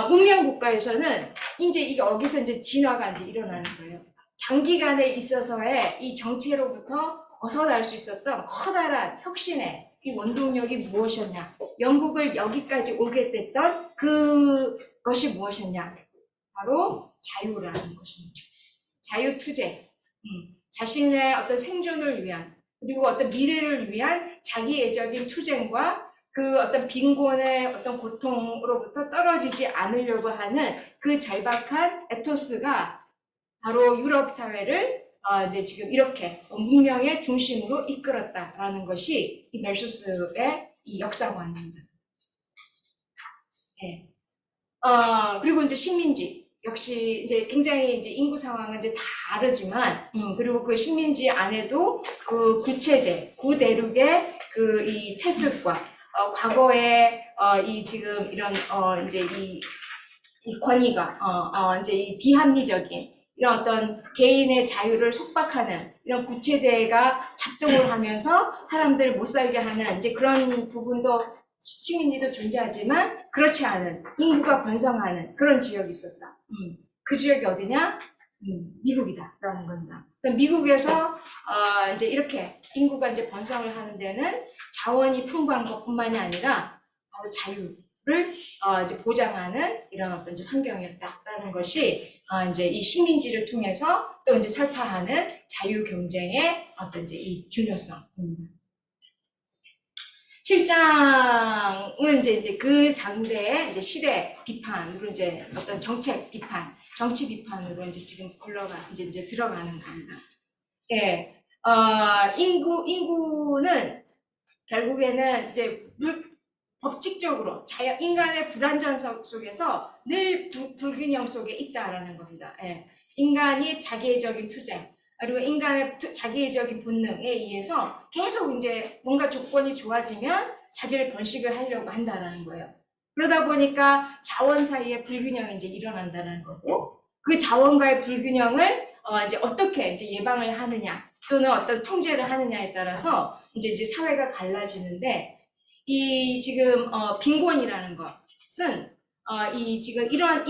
문명 국가에서는 이제 이게 여기서 이제 진화가 이제 일어나는 거예요. 장기간에 있어서의 이 정체로부터 벗어날 수 있었던 커다란 혁신의 이 원동력이 무엇이었냐? 영국을 여기까지 오게 됐던 그것이 무엇이었냐? 바로 자유라는 것입니다. 자유투쟁, 자신의 어떤 생존을 위한 그리고 어떤 미래를 위한 자기애적인 투쟁과 그 어떤 빈곤의 어떤 고통으로부터 떨어지지 않으려고 하는 그 절박한 에토스가 바로 유럽 사회를 이제 지금 이렇게 문명의 중심으로 이끌었다라는 것이 이 멜소스의 이 역사관입니다. 네. 그리고 이제 식민지 역시 이제 굉장히 이제 인구 상황은 이제 다르지만 그리고 그 식민지 안에도 그 구체제, 구대륙의 그 이 패습과 과거에 이 지금 이런 이제 이 권위가 이제 이 비합리적인 이런 어떤 개인의 자유를 속박하는 이런 구체제가 작동을 하면서 사람들을 못 살게 하는 이제 그런 부분도 식민지도 존재하지만 그렇지 않은 인구가 번성하는 그런 지역이 있었다. 그 지역이 어디냐? 미국이다라는 겁니다. 미국에서 이제 이렇게 인구가 이제 번성을 하는 데는 자원이 풍부한 것뿐만이 아니라 바로 자유를 이제 보장하는 이런 어떤 이제 환경이었다라는 것이 이제 이 식민지를 통해서 또 이제 설파하는 자유 경쟁의 어떤 이제 이 중요성입니다. 7장은 이제 그 당대의 이제 시대 비판으로 이제 어떤 정책 비판, 정치 비판으로 이제 지금 이제 들어가는 겁니다. 예, 인구는 결국에는 이제 법칙적으로 인간의 불안전 속에서 늘 불균형 속에 있다라는 겁니다. 예, 인간이 자기애적인 투쟁, 그리고 인간의 자기애적인 본능에 의해서 계속 이제 뭔가 조건이 좋아지면 자기를 번식을 하려고 한다라는 거예요. 그러다 보니까 자원 사이에 불균형이 이제 일어난다는 거고, 그 자원과의 불균형을 이제 어떻게 이제 예방을 하느냐 또는 어떤 통제를 하느냐에 따라서 이제 사회가 갈라지는데, 이 지금 빈곤이라는 것은 이 지금 이러한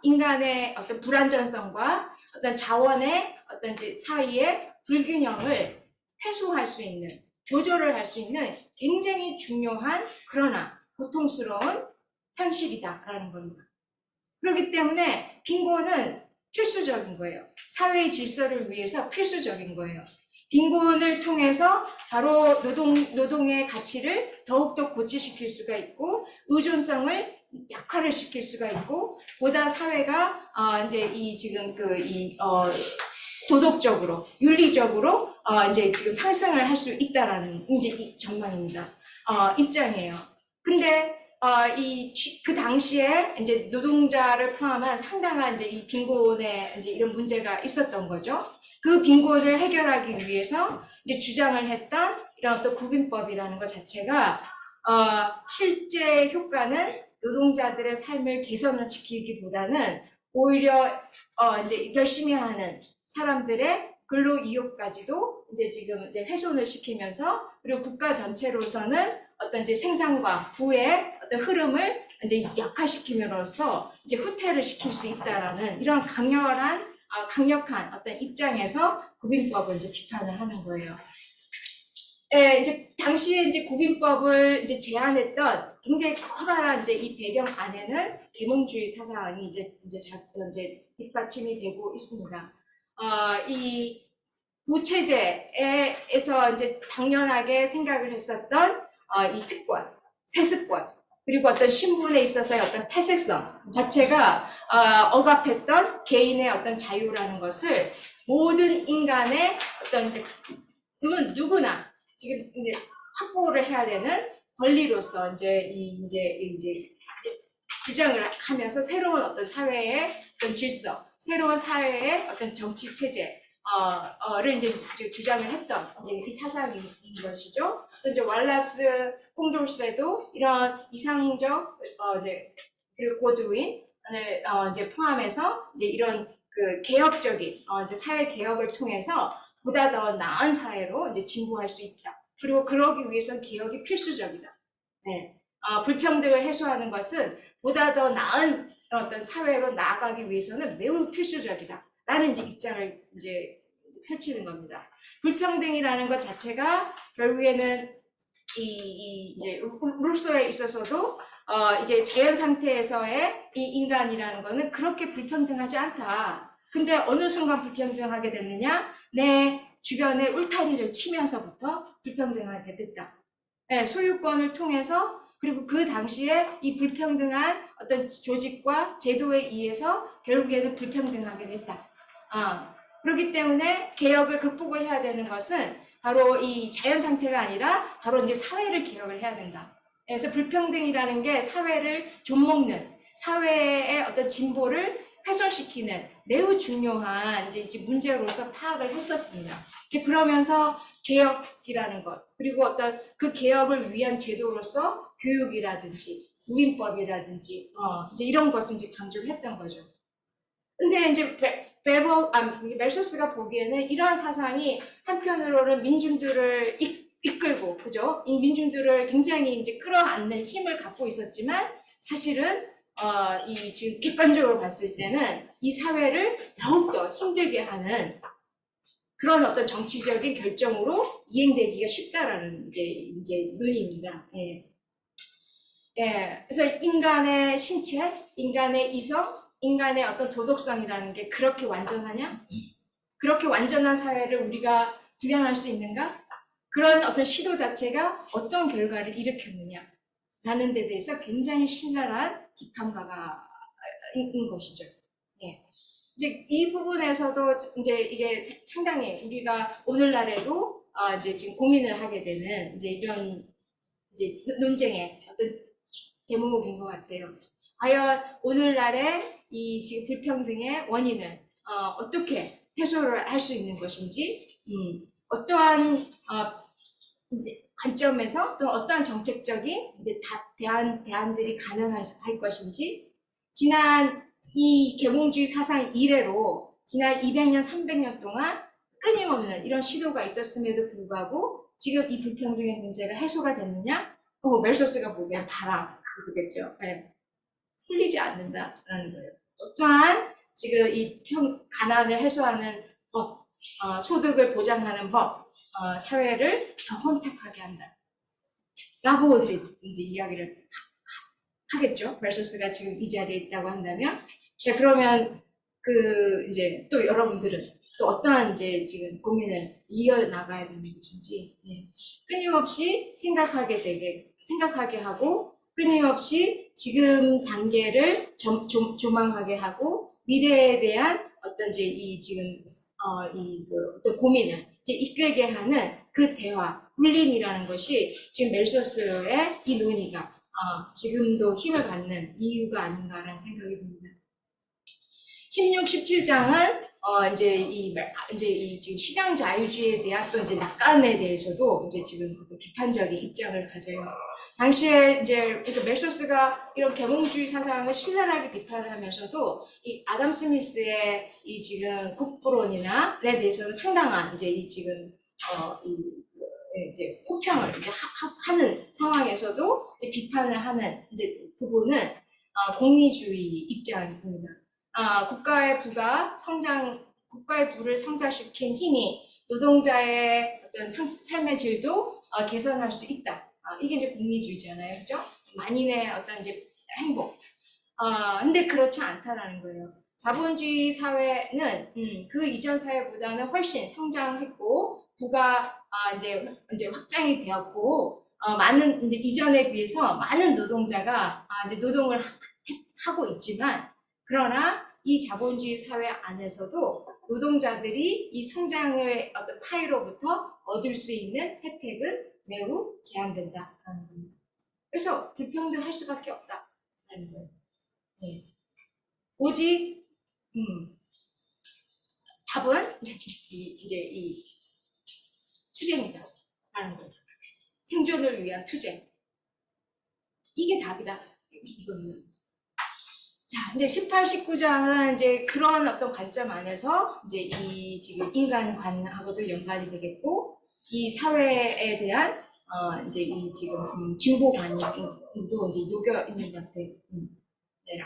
인간의 어떤 불안전성과 어떤 자원의 어떤 사이의 불균형을 해소할 수 있는, 조절을 할 수 있는 굉장히 중요한 그러나 고통스러운 현실이다라는 겁니다. 그렇기 때문에 빈곤은 필수적인 거예요. 사회의 질서를 위해서 필수적인 거예요. 빈곤을 통해서 바로 노동의 가치를 더욱더 고취시킬 수가 있고, 의존성을 약화를 시킬 수가 있고, 보다 사회가 이제 이 지금 도덕적으로, 윤리적으로 이제 지금 상승을 할 수 있다라는 이제 이 전망입니다. 입장이에요. 근데 그 당시에 이제 노동자를 포함한 상당한 이제 이 빈곤의 이제 이런 문제가 있었던 거죠. 그 빈곤을 해결하기 위해서 이제 주장을 했던 이런 어떤 구빈법이라는 것 자체가 실제 효과는 노동자들의 삶을 개선을 시키기보다는 오히려 이제 열심히 하는 사람들의 근로 이욕까지도 이제 지금 이제 훼손을 시키면서 그리고 국가 전체로서는 어떤 이제 생산과 부의 어떤 흐름을 이제 약화시킴으로써 이제 후퇴를 시킬 수 있다라는 이런 강력한 어떤 입장에서 구빈법을 이제 비판을 하는 거예요. 이제 당시에 이제 구빈법을 이제 제안했던 굉장히 커다란 이제 이 배경 안에는 계몽주의 사상이 이제 뒷받침이 되고 있습니다. 이 구체제에서 이제 당연하게 생각을 했었던 이 특권, 세습권, 그리고 어떤 신분에 있어서의 어떤 폐쇄성 자체가 억압했던 개인의 어떤 자유라는 것을 모든 인간의 어떤 누구나 지금 이제 확보를 해야 되는 권리로서 이제 주장을 하면서 새로운 어떤 사회의 어떤 질서, 새로운 사회의 어떤 정치 체제 를 이제 주장을 했던 이제 이 사상인 것이죠. 그래서 이제 왈라스 콩돌세도 이런 이상적 이제 그리고 고드윈을 이제 포함해서 이제 이런 그 개혁적인 이제 사회 개혁을 통해서 보다 더 나은 사회로 이제 진보할 수 있다. 그리고 그러기 위해서는 개혁이 필수적이다. 네. 불평등을 해소하는 것은 보다 더 나은 어떤 사회로 나아가기 위해서는 매우 필수적이다. 라는 이제 입장을 이제 펼치는 겁니다. 불평등이라는 것 자체가 결국에는 이제 룰소에 있어서도 이게 자연 상태에서의 이 인간이라는 거는 그렇게 불평등하지 않다. 근데 어느 순간 불평등하게 됐느냐? 내 주변에 울타리를 치면서부터 불평등하게 됐다. 네, 소유권을 통해서 그리고 그 당시에 이 불평등한 어떤 조직과 제도에 의해서 결국에는 불평등하게 됐다. 그렇기 때문에 개혁을 극복을 해야 되는 것은 바로 이 자연 상태가 아니라 바로 이제 사회를 개혁을 해야 된다. 그래서 불평등이라는 게 사회를 좀먹는 사회의 어떤 진보를 훼손시키는 매우 중요한 이제 문제로서 파악을 했었습니다. 그러면서 개혁이라는 것 그리고 어떤 그 개혁을 위한 제도로서 교육이라든지 구인법이라든지 이제 이런 것을 이제 강조를 했던 거죠. 근데 이제 멜소스가 보기에는 이러한 사상이 한편으로는 민중들을 이끌고, 그죠? 이 민중들을 굉장히 이제 끌어안는 힘을 갖고 있었지만, 사실은, 이 지금 객관적으로 봤을 때는 이 사회를 더욱더 힘들게 하는 그런 어떤 정치적인 결정으로 이행되기가 쉽다라는 이제 논의입니다. 예. 예. 그래서 인간의 신체, 인간의 이성, 인간의 어떤 도덕성이라는 게 그렇게 완전하냐? 그렇게 완전한 사회를 우리가 구현할 수 있는가? 그런 어떤 시도 자체가 어떤 결과를 일으켰느냐? 라는 데 대해서 굉장히 신랄한 비판가가 인 것이죠. 예. 이제 이 부분에서도 이제 이게 상당히 우리가 오늘날에도 이제 지금 고민을 하게 되는 이제 이런 이제 논쟁의 어떤 대목인 것 같아요. 과연 오늘날의 이 지금 불평등의 원인을 어떻게 해소를 할 수 있는 것인지, 어떠한 이제 관점에서 또 어떠한 정책적인 이제 대안들이 가능할 것인지, 지난 이 계몽주의 사상 이래로 지난 200년, 300년 동안 끊임없는 이런 시도가 있었음에도 불구하고 지금 이 불평등의 문제가 해소가 됐느냐? 멜소스가 보기엔 그거겠죠. 네. 풀리지 않는다라는 거예요. 어떠한 지금 이 가난을 해소하는 법, 소득을 보장하는 법, 사회를 더 혼탁하게 한다. 라고 이제 이야기를 하겠죠. 멜소스가 지금 이 자리에 있다고 한다면. 자, 그러면 이제 또 여러분들은 또 어떠한 이제 지금 고민을 이어나가야 되는 것인지, 예. 끊임없이 생각하게 하고, 끊임없이 지금 단계를 조망하게 하고, 미래에 대한 어떤 이제 이 지금 어떤 고민을 이제 이끌게 하는 그 대화, 울림이라는 것이 지금 멜소스의 이 논의가 지금도 힘을 갖는 이유가 아닌가라는 생각이 듭니다. 16, 17장은 이제 이 지금 시장 자유주의에 대한 또 이제 낙관에 대해서도 이제 지금 어떤 비판적인 입장을 가져요. 당시에 이제 멜소스가 이런 계몽주의 사상을 신랄하게 비판하면서도 이 아담 스미스의 이 지금 국부론이나에 대해서는 상당한 이제 이 지금 이제 호평을 이제 하는 상황에서도 이제 비판을 하는 이제 부분은 공리주의 입장입니다. 국가의 부를 성장시킨 힘이 노동자의 어떤 삶의 질도 개선할 수 있다. 이게 이제 공리주의잖아요, 그죠? 만인의 어떤 이제 행복. 근데 그렇지 않다라는 거예요. 자본주의 사회는 그 이전 사회보다는 훨씬 성장했고 부가 이제 확장이 되었고 많은 이제 이전에 비해서 많은 노동자가 이제 노동을 하고 있지만 그러나 이 자본주의 사회 안에서도 노동자들이 이 성장의 어떤 파이로부터 얻을 수 있는 혜택은 매우 제한된다라는 겁니다. 그래서 불평등할 수밖에 없다라는 거예요. 네. 오직 답은 이제 이 투쟁이다라는 거예요. 생존을 위한 투쟁. 이게 답이다. 이거는. 자, 이제 18, 19장은 이제 그런 어떤 관점 안에서 이제 이 지금 인간관하고도 연관이 되겠고, 이 사회에 대한 이제 이 지금 진보관이 또 이제 녹여 있는 것 같아요. 네.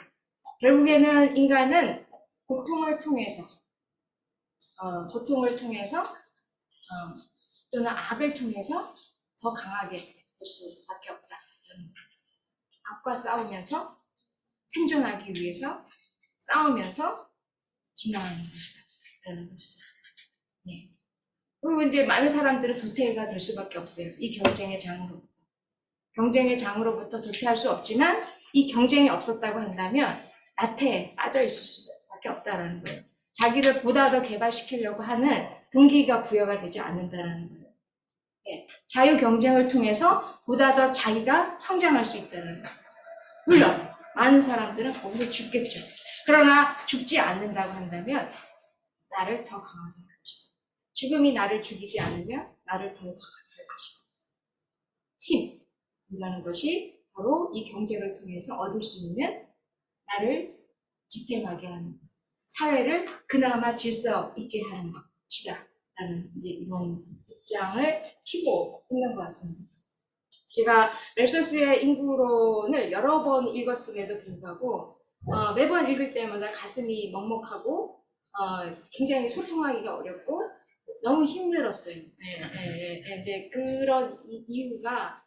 결국에는 인간은 고통을 통해서 또는 악을 통해서 더 강하게 될 수밖에 없다. 악과 싸우면서 생존하기 위해서 싸우면서 진화하는 것이다. 라는 것이죠. 네. 그리고 이제 많은 사람들은 도태가 될 수밖에 없어요. 이 경쟁의 장으로부터. 경쟁의 장으로부터 도태할 수 없지만 이 경쟁이 없었다고 한다면 나태에 빠져 있을 수밖에 없다라는 거예요. 자기를 보다 더 개발시키려고 하는 동기가 부여가 되지 않는다라는 거예요. 네. 자유 경쟁을 통해서 보다 더 자기가 성장할 수 있다는 거예요. 물론 많은 사람들은 거기서 죽겠죠. 그러나 죽지 않는다고 한다면 나를 더 강하게 할 것이다. 죽음이 나를 죽이지 않으면 나를 더 강하게 할 것이다. 힘이라는 것이 바로 이 경쟁을 통해서 얻을 수 있는 나를 지탱하게 하는 것, 사회를 그나마 질서 있게 하는 것이다. 라는 이제 이런 입장을 피고 있는 것 같습니다. 제가 멜소스의 인구론을 여러 번 읽었음에도 불구하고 매번 읽을 때마다 가슴이 먹먹하고 굉장히 소통하기가 어렵고 너무 힘들었어요. 이제 그런 이유가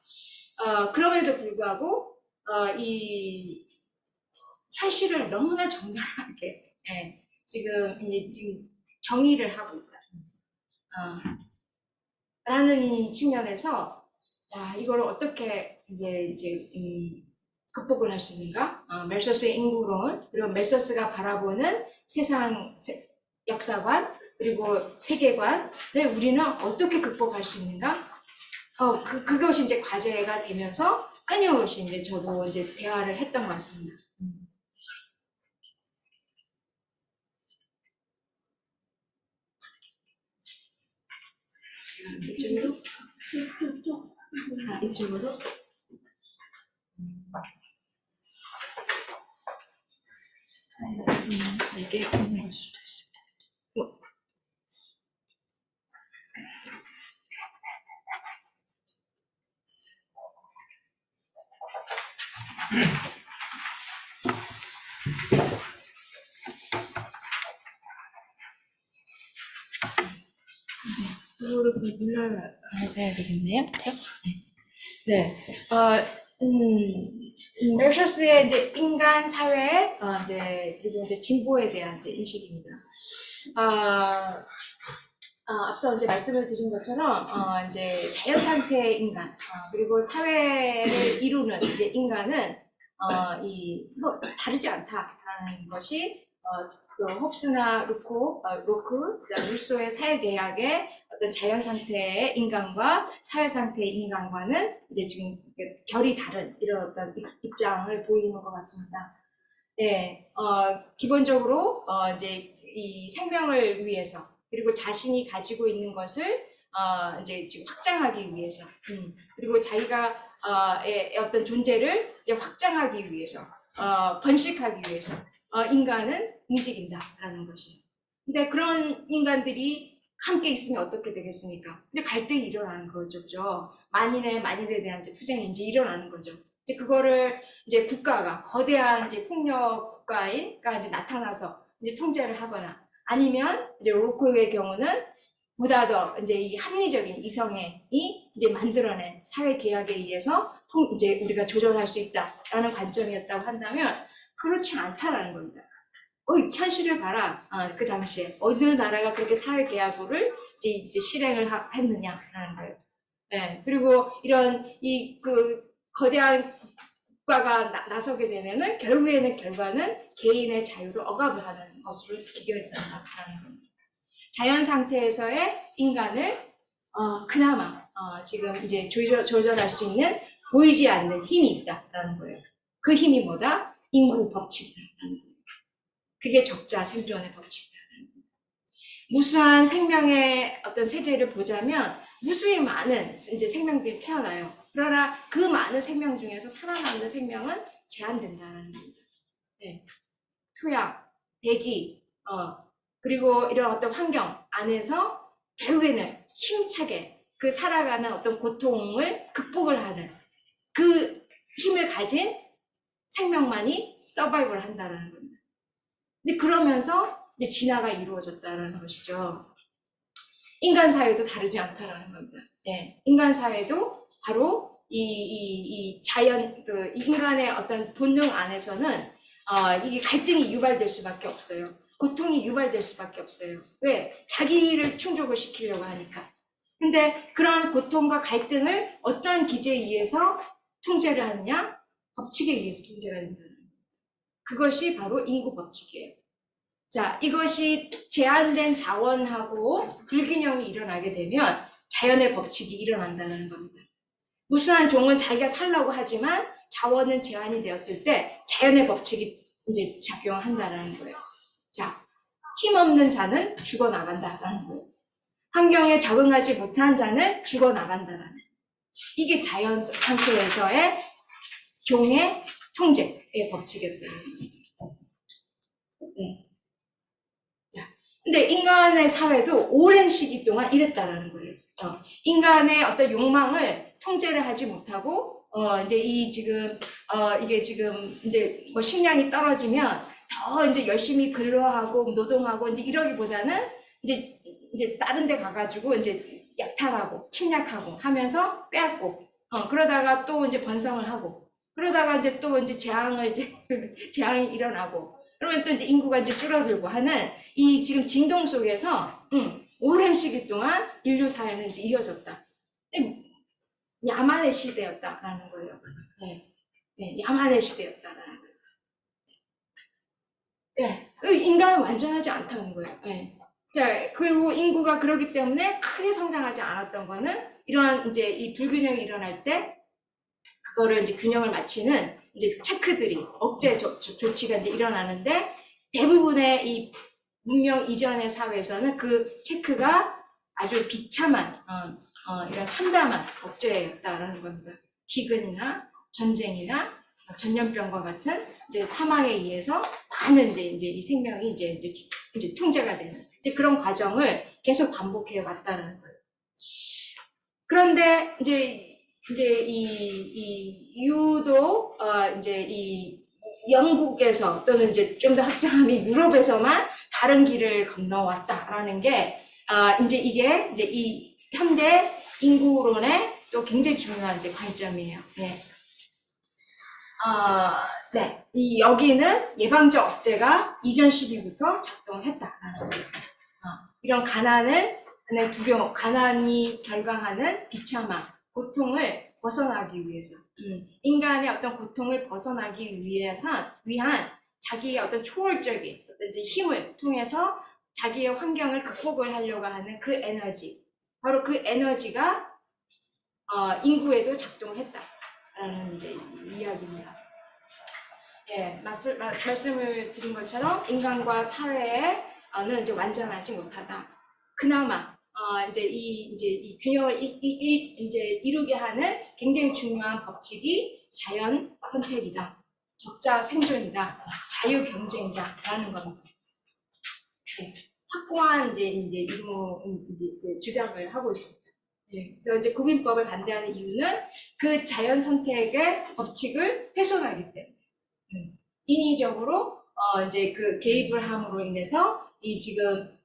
그럼에도 불구하고 이 현실을 너무나 적나라하게 지금 정의를 하고 있다. 라는 측면에서 이걸 어떻게 이제 극복을 할 수 있는가? 멜소스의 인구론, 그리고 멜소스가 바라보는 세상 역사관, 그리고 세계관을 우리는 어떻게 극복할 수 있는가? 그것이 이제 과제가 되면서 끊임없이 이제 저도 이제 대화를 했던 것 같습니다. 이쪽으로? 이쪽으로? 이게 있는 수도 있습니다. 이거를 눌러서 해야 되겠네요, 그렇죠? 네. 멜소스의 이제 인간 사회, 그리고 이제 진보에 대한 이제 인식입니다. 앞서 이제 말씀을 드린 것처럼, 이제 자연 상태의 인간, 그리고 사회를 이루는 이제 인간은, 다르지 않다라는 것이, 그 홉스나 로크, 그다음 루소의 사회계약의 어떤 자연 상태의 인간과 사회 상태의 인간과는 이제 지금 결이 다른 이런 어떤 입장을 보이는 것 같습니다. 네, 기본적으로 이제 이 생명을 위해서 그리고 자신이 가지고 있는 것을 이제 지금 확장하기 위해서, 그리고 자기가 어떤 존재를 이제 확장하기 위해서, 번식하기 위해서 인간은 움직인다라는 것이에요. 근데 그런 인간들이 함께 있으면 어떻게 되겠습니까? 근데 갈등이 일어나는 거죠, 그죠? 만인에 대한 이제 투쟁이 이제 일어나는 거죠. 이제 그거를 이제 국가가 거대한 이제 폭력 국가가 이제 나타나서 이제 통제를 하거나 아니면 이제 로코의 경우는 보다 더 이제 이 합리적인 이성이 이제 만들어낸 사회 계약에 의해서 이제 우리가 조절할 수 있다라는 관점이었다고 한다면 그렇지 않다라는 겁니다. 현실을 봐라. 그 당시에 어느 나라가 그렇게 사회 계약을 이제 실행을 했느냐라는 거예요. 네, 그리고 이런 그 거대한 국가가 나서게 되면은 결과는 개인의 자유를 억압을 하는 것으로 귀결된다라는 겁니다. 자연 상태에서의 인간을 그나마 지금 이제 조절할 수 있는 보이지 않는 힘이 있다라는 거예요. 그 힘이 뭐다? 인구 법칙이다라는 거예요. 그게 적자 생존의 법칙이다라는 거예요. 무수한 생명의 어떤 세계를 보자면 무수히 많은 이제 생명들이 태어나요. 그러나 그 많은 생명 중에서 살아남는 생명은 제한된다는 겁니다. 네. 토양, 대기, 그리고 이런 어떤 환경 안에서 결국에는 힘차게 그 살아가는 어떤 고통을 극복을 하는 그 힘을 가진 생명만이 서바이벌 한다는 겁니다. 근데 그러면서 이제 진화가 이루어졌다는 것이죠. 인간 사회도 다르지 않다라는 겁니다. 네. 인간 사회도 바로 이 자연, 그 인간의 어떤 본능 안에서는 이게 갈등이 유발될 수밖에 없어요. 고통이 유발될 수밖에 없어요. 왜? 자기를 충족을 시키려고 하니까. 근데 그런 고통과 갈등을 어떠한 기제에 의해서 통제를 하느냐? 법칙에 의해서 통제가 된다는 거예요. 그것이 바로 인구 법칙이에요. 자, 이것이 제한된 자원하고 불균형이 일어나게 되면 자연의 법칙이 일어난다는 겁니다. 무수한 종은 자기가 살라고 하지만 자원은 제한이 되었을 때 자연의 법칙이 이제 작용한다는 거예요. 자, 힘없는 자는 죽어나간다라는 거예요. 환경에 적응하지 못한 자는 죽어나간다라는 거예요. 이게 자연 상태에서의 종의 통제의 법칙이었다는 거예요. 네. 근데 인간의 사회도 오랜 시기 동안 이랬다라는 거예요. 인간의 어떤 욕망을 통제를 하지 못하고, 이제 이게 지금 이제 뭐 식량이 떨어지면 더 이제 열심히 근로하고 노동하고 이제 이러기보다는 이제 다른 데 가가지고 이제 약탈하고 침략하고 하면서 빼앗고, 그러다가 또 이제 번성을 하고, 그러다가 이제 또 이제 재앙이 일어나고, 그러면 또 이제 인구가 이제 줄어들고 하는 이 지금 진동 속에서 오랜 시기 동안 인류 사회는 이제 이어졌다. 야만의 시대였다라는 거예요. 네, 네, 야만의 시대였다라는 거예요. 네, 인간은 완전하지 않다는 거예요. 네. 자, 그리고 인구가 그렇기 때문에 크게 성장하지 않았던 거는 이러한 이제 이 불균형이 일어날 때 그거를 이제 균형을 맞추는 이제 체크들이 억제 조치가 이제 일어나는데 대부분의 이 문명 이전의 사회에서는 그 체크가 아주 비참한 이런 참담한 억제였다라는 겁니다. 기근이나 전쟁이나 전염병과 같은 이제 사망에 의해서 많은 이제 이 생명이 이제 통제가 되는 이제 그런 과정을 계속 반복해 왔다는 거예요. 그런데 이제 이 유도 이제 이 영국에서 또는 이제 좀 더 확장하면 유럽에서만 다른 길을 건너왔다라는 게 이제 이게 이제 이 현대 인구론의 또 굉장히 중요한 이제 관점이에요. 네. 네. 여기는 예방적 억제가 이전 시기부터 작동했다라는 거예요. 이런 가난이 결과하는 비참함, 고통을 벗어나기 위해서, 인간의 어떤 고통을 벗어나기 위한 자기의 어떤 초월적인 이제 힘을 통해서 자기의 환경을 극복을 하려고 하는 그 에너지, 바로 그 에너지가 인구에도 작동했다라는 이제 이야기입니다. 예, 말씀을 드린 것처럼 인간과 사회는 이제 완전하지 못하다. 그나마 이제 이 균형을 이제 이루게 하는 굉장히 중요한 법칙이 자연 선택이다, 적자 생존이다, 자유 경쟁이다라는 겁니다. 네, 확고한 이제 주장을 하고 있습니다. 네, 그래서 이제 국민법을 반대하는 이유는 그 자연 선택의 법칙을 훼손하기 때문에. 인위적으로 이제 그 개입을 함으로 인해서 지금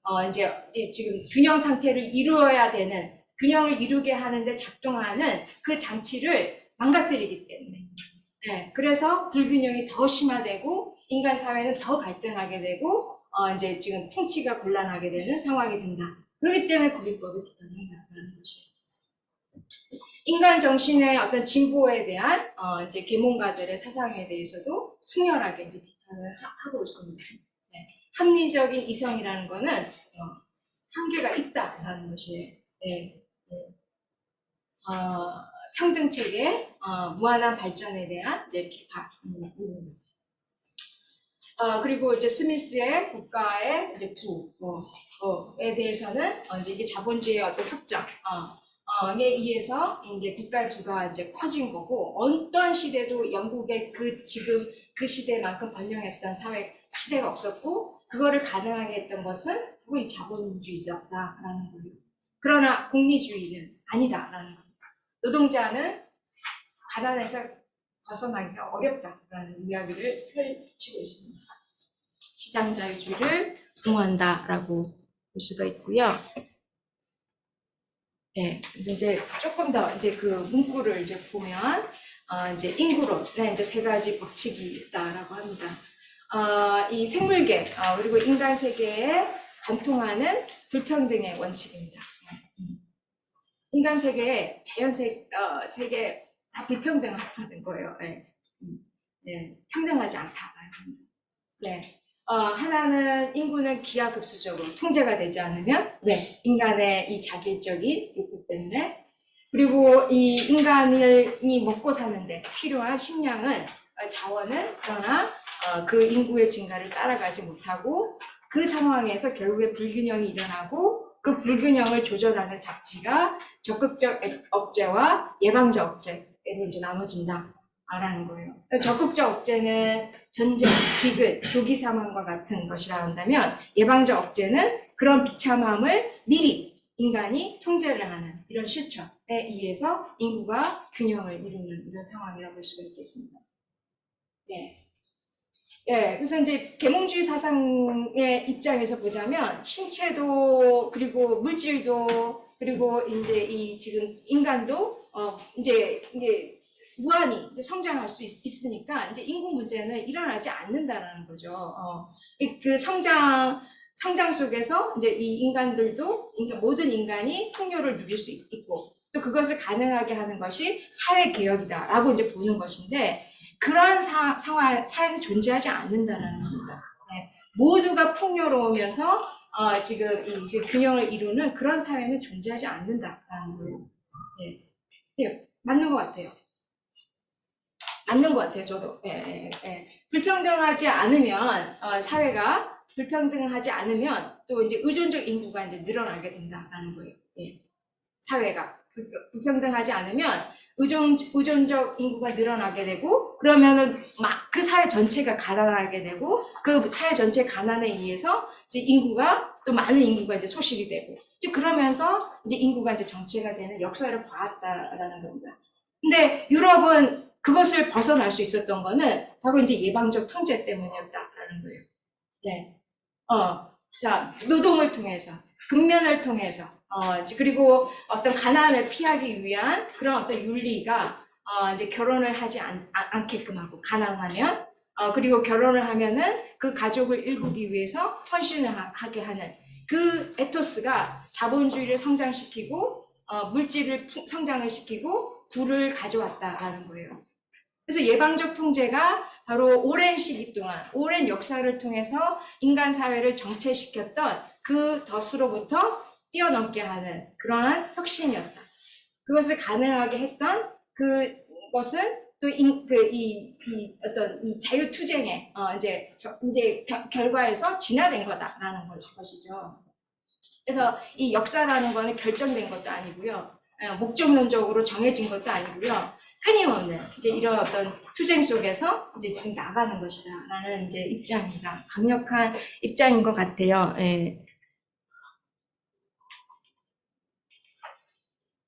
균형 상태를 이루어야 되는, 균형을 이루게 하는데 작동하는 그 장치를 망가뜨리기 때문에. 네, 그래서 불균형이 더 심화되고 인간 사회는 더 갈등하게 되고 이제 지금 통치가 곤란하게 되는 상황이 된다. 그렇기 때문에 국민법을 비판한다는 것이에요. 인간 정신의 어떤 진보에 대한 이제 계몽가들의 사상에 대해서도 통렬하게 이제 비판을 하고 있습니다. 네. 합리적인 이성이라는 거는 한계가 있다라는 것이에요. 네. 평등 체계, 무한한 발전에 대한 이제 비판. 그리고 이제 스미스의 국가의 이제 부에 대해서는 이제 이게 자본주의의 어떤 협정. 에 의해서 이제 국가의 부가 이제 커진 거고, 어떤 시대도 영국의 지금 그 시대만큼 번영했던 시대가 없었고, 그거를 가능하게 했던 것은 우리 자본주의였다라는 거예요. 그러나 공리주의는 아니다라는 겁니다. 노동자는 가난에서 벗어나기가 어렵다라는 이야기를 펼치고 있습니다. 시장자유주의를 옹호한다라고 볼 수가 있고요. 네, 이제 조금 더 이제 그 문구를 이제 보면 이제 인구론에 이제 3가지 법칙이 있다라고 합니다. 이 생물계 그리고 인간 세계에 관통하는 불평등의 원칙입니다. 인간 세계에 자연 세계 다 불평등하다는 거예요. 네. 네, 평등하지 않다라는 겁니다. 네. 하나는 인구는 기하급수적으로 통제가 되지 않으면 인간의 이 자기적인 욕구 때문에, 그리고 이 인간이 먹고 사는데 필요한 식량은 자원은 그러나 그 인구의 증가를 따라가지 못하고 그 상황에서 결국에 불균형이 일어나고 그 불균형을 조절하는 장치가 적극적 억제와 예방적 억제로 이제 나눠진다. 라는 거예요. 적극적 억제는 전쟁, 비극, 조기 사망과 같은 것이라 한다면, 예방적 억제는 그런 비참함을 미리 인간이 통제를 하는 이런 실천에 의해서 인구가 균형을 이루는 이런 상황이라고 볼 수가 있겠습니다. 네. 예, 그래서 이제 계몽주의 사상의 입장에서 보자면 신체도 그리고 물질도 그리고 이제 지금 인간도 이제 무한히 이제 성장할 수 있으니까 이제 인구 문제는 일어나지 않는다라는 거죠. 그 성장 속에서 이제 이 인간들도 모든 인간이 풍요를 누릴 수 있고 또 그것을 가능하게 하는 것이 사회 개혁이다라고 이제 보는 것인데, 그러한 사회는 존재하지 않는다는 겁니다. 네. 모두가 풍요로우면서 지금 이제 균형을 이루는 그런 사회는 존재하지 않는다라는 거예요. 네. 네, 맞는 것 같아요. 맞는 것 같아요, 저도. 불평등하지 않으면 사회가 불평등하지 않으면 또 이제 의존적 인구가 이제 늘어나게 된다라는 거예요. 사회가 불평등하지 않으면 의존적 인구가 늘어나게 되고, 그러면은 막 그 사회 전체가 가난하게 되고, 그 사회 전체 가난에 의해서 이제 인구가 또 많은 인구가 이제 소실이 되고, 이제 그러면서 이제 인구가 이제 정체가 되는 역사를 봐왔다라는 겁니다. 근데 유럽은 그것을 벗어날 수 있었던 거는 바로 이제 예방적 통제 때문이었다라는 거예요. 네. 자, 노동을 통해서, 근면을 통해서, 그리고 어떤 가난을 피하기 위한 그런 어떤 윤리가 이제 결혼을 하지 않게끔 하고, 가난하면, 그리고 결혼을 하면은 그 가족을 일구기 위해서 헌신을 하게 하는 그 에토스가 자본주의를 성장시키고, 물질을 성장을 시키고, 부를 가져왔다라는 거예요. 그래서 예방적 통제가 바로 오랜 시기 동안, 오랜 역사를 통해서 인간 사회를 정체시켰던 그 덫으로부터 뛰어넘게 하는 그러한 혁신이었다. 그것을 가능하게 했던 그것은 또 어떤 이 자유투쟁의 이제 결과에서 진화된 거다라는 것이죠. 그래서 이 역사라는 거는 결정된 것도 아니고요, 목적론적으로 정해진 것도 아니고요, 끊임없는 이제 이런 어떤 투쟁 속에서 이제 지금 나가는 것이다라는 이제 입장입니다. 강력한 입장인 것 같아요. 예.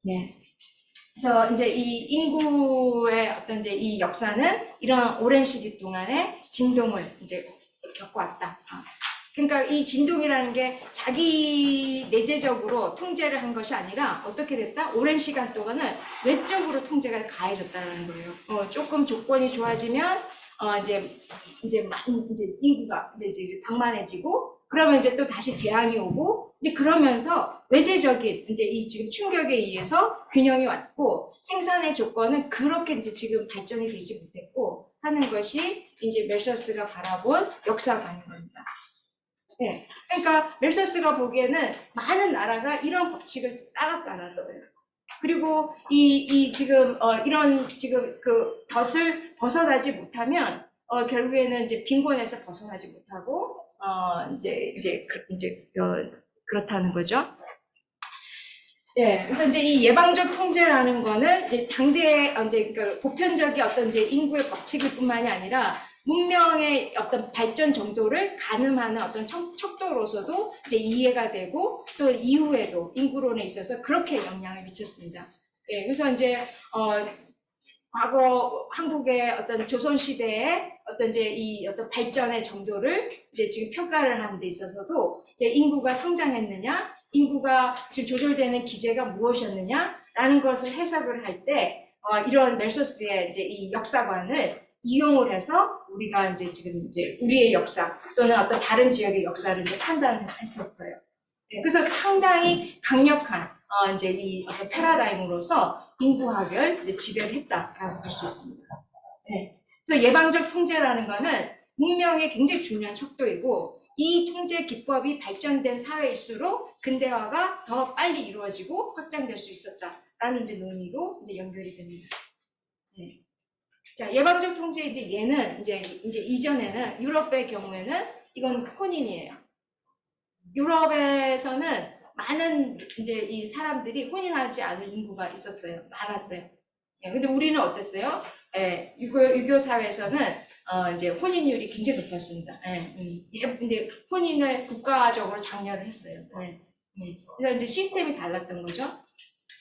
네. 그래서 이제 이 인구의 어떤 이제 이 역사는 이런 오랜 시기 동안에 진동을 이제 겪어왔다. 그러니까 이 진동이라는 게 자기 내재적으로 통제를 한 것이 아니라 어떻게 됐다? 오랜 시간 동안은 외적으로 통제가 가해졌다는 거예요. 조금 조건이 좋아지면 이제 인구가 이제 방만해지고, 그러면 이제 또 다시 재앙이 오고, 이제 그러면서 외재적인 이제 이 지금 충격에 의해서 균형이 왔고, 생산의 조건은 그렇게 이제 지금 발전이 되지 못했고 하는 것이 이제 멜서스가 바라본 역사관인 겁니다. 네. 그러니까 멜서스가 보기에는 많은 나라가 이런 법칙을 따랐다는 거예요. 그리고 이 지금 이런 지금 그 덫을 벗어나지 못하면 결국에는 이제 빈곤에서 벗어나지 못하고 그렇다는 거죠. 예, 그래서 이제 이 예방적 통제라는 거는 이제 당대의 그 보편적인 어떤 이제 인구의 법칙일 뿐만이 아니라 문명의 어떤 발전 정도를 가늠하는 어떤 척도로서도 이제 이해가 되고, 또 이후에도 인구론에 있어서 그렇게 영향을 미쳤습니다. 예, 그래서 이제 과거 한국의 어떤 조선 시대의 어떤 이제 이 어떤 발전의 정도를 이제 지금 평가를 하는 데 있어서도 이제 인구가 성장했느냐, 인구가 지금 조절되는 기제가 무엇이었느냐라는 것을 해석을 할 때 이런 멜소스의 이제 이 역사관을 이용을 해서 우리가 이제 지금 이제 우리의 역사 또는 어떤 다른 지역의 역사를 이제 판단했었어요. 네, 그래서 상당히 강력한 이제 이 어떤 패러다임으로서 인구학을 이제 지배했다라고 볼 수 있습니다. 네. 그래서 예방적 통제라는 거는 문명의 굉장히 중요한 척도이고, 이 통제 기법이 발전된 사회일수록 근대화가 더 빨리 이루어지고 확장될 수 있었다라는 이제 논의로 이제 연결이 됩니다. 네. 자, 예방적 통제 이제 얘는 이제 이전에는 유럽의 경우에는 이건 혼인이에요. 유럽에서는 많은 이제 이 사람들이 혼인하지 않은 인구가 있었어요. 많았어요. 예, 근데 우리는 어땠어요? 예, 유교 사회에서는 이제 혼인율이 굉장히 높았습니다. 근데 혼인을 국가적으로 장려를 했어요. 그래서 이제 시스템이 달랐던 거죠.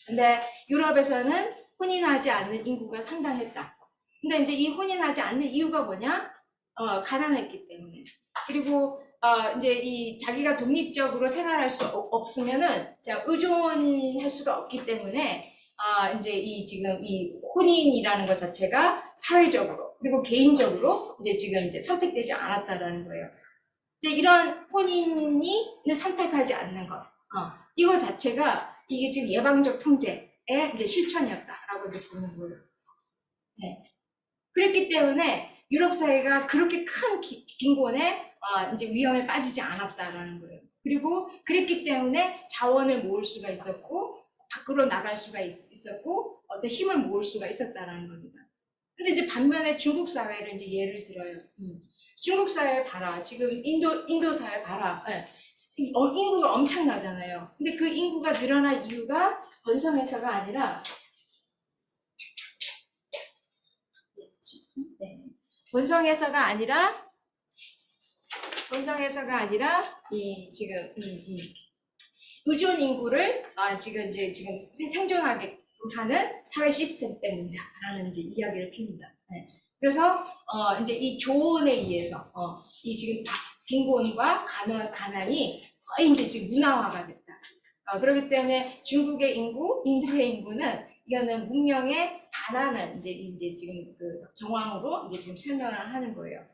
근데 유럽에서는 혼인하지 않는 인구가 상당했다. 근데 이제 이 혼인하지 않는 이유가 뭐냐? 가난했기 때문에. 그리고 이제 이 자기가 독립적으로 생활할 수 없으면은 의존할 수가 없기 때문에 이제 이 지금 이 혼인이라는 것 자체가 사회적으로 그리고 개인적으로 이제 지금 이제 선택되지 않았다라는 거예요. 이제 이런 혼인을 선택하지 않는 것, 이거 자체가 이게 지금 예방적 통제의 이제 실천이었다라고 이제 보는 거예요. 네. 그랬기 때문에 유럽 사회가 그렇게 큰 빈곤에 이제 위험에 빠지지 않았다라는 거예요. 그리고 그랬기 때문에 자원을 모을 수가 있었고, 밖으로 나갈 수가 있었고, 어떤 힘을 모을 수가 있었다라는 겁니다. 근데 이제 반면에 중국 사회를 이제 예를 들어요. 중국 사회 봐라. 지금 인도 사회 봐라. 인구가 엄청나잖아요. 근데 그 인구가 늘어난 이유가 번성해서가 아니라 번성해서가 아니라 이 지금 의존 인구를 지금 생존하게 하는 사회 시스템 때문이다라는 이제 이야기를 핍니다. 그래서 이제 이 조언에 의해서 이 지금 빈곤과 가난이 거의 이제 지금 문화화가 됐다. 그렇기 때문에 중국의 인구, 인도의 인구는 이거는 문명에 반하는 이제 지금 그 정황으로 이제 지금 설명을 하는 거예요.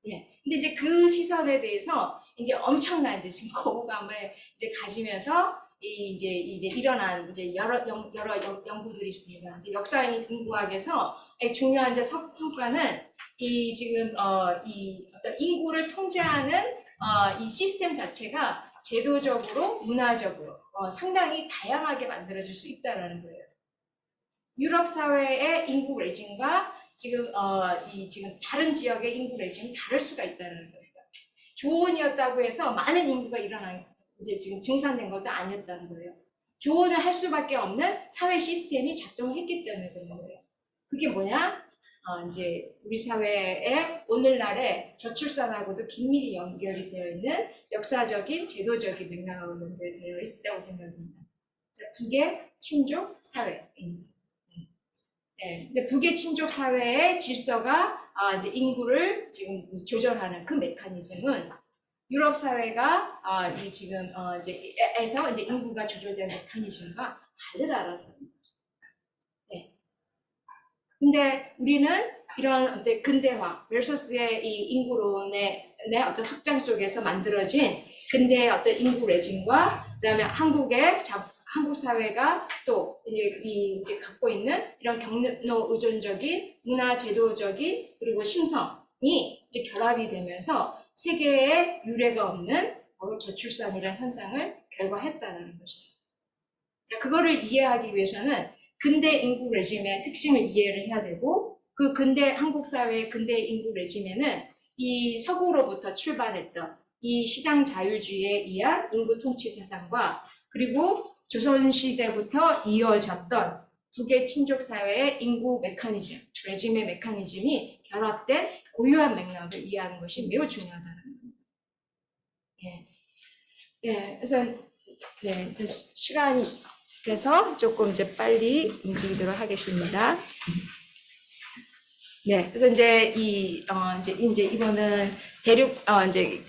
예. 근데 이제 그 시선에 대해서 이제 엄청난 이제 지금 거부감을 이제 가지면서 이제 일어난 이제 여러 연구들이 있습니다. 이제 역사 인구학에서 중요한 이제 성과는 이 지금 이 어떤 인구를 통제하는 이 시스템 자체가 제도적으로 문화적으로 상당히 다양하게 만들어질 수 있다라는 거예요. 유럽 사회의 인구 레짐과 지금 지금 다른 지역의 인구 레짐이 다를 수가 있다는 겁니다. 조언이었다고 해서 많은 인구가 이제 지금 증산된 것도 아니었다는 거예요. 조언을 할 수밖에 없는 사회 시스템이 작동했기 때문에 그런 거예요. 그게 뭐냐? 이제 우리 사회의 오늘날의 저출산하고도 긴밀히 연결이 되어 있는 역사적인 제도적인 맥락하고 연결되어 있다고 생각합니다. 북의 친족 사회입니다. 네. 근데 북의 친족 사회의 질서가 이제 인구를 지금 조절하는 그 메커니즘은 유럽 사회가 이 지금 에서 이제 인구가 조절된 메커니즘과 다르다라는 겁니다. 네. 근데 우리는 이런 어떤 근대화 versus의 이 인구론의 어떤 확장 속에서 만들어진 근대의 어떤 인구 레짐과 그다음에 한국 사회가 또 이제 갖고 있는 이런 경로 의존적인 문화 제도적인 그리고 심성이 이제 결합이 되면서 세계에 유례가 없는 바로 저출산이라는 현상을 결과했다는 것입니다. 그거를 이해하기 위해서는 근대 인구 레짐의 특징을 이해를 해야 되고 그 근대 한국 사회의 근대 인구 레짐에는 이 서구로부터 출발했던 이 시장 자유주의에 의한 인구 통치 사상과 그리고 조선시대부터 이어졌던 북의 친족 사회의 인구 메커니즘, 레짐의 메커니즘이 결합된 고유한 맥락을 이해하는 것이 매우 중요하다는 겁니다. 그래서 이제 시간이 돼서 조금 이제 빨리 움직이도록 하겠습니다. 그래서 이제 이제 이거는 이제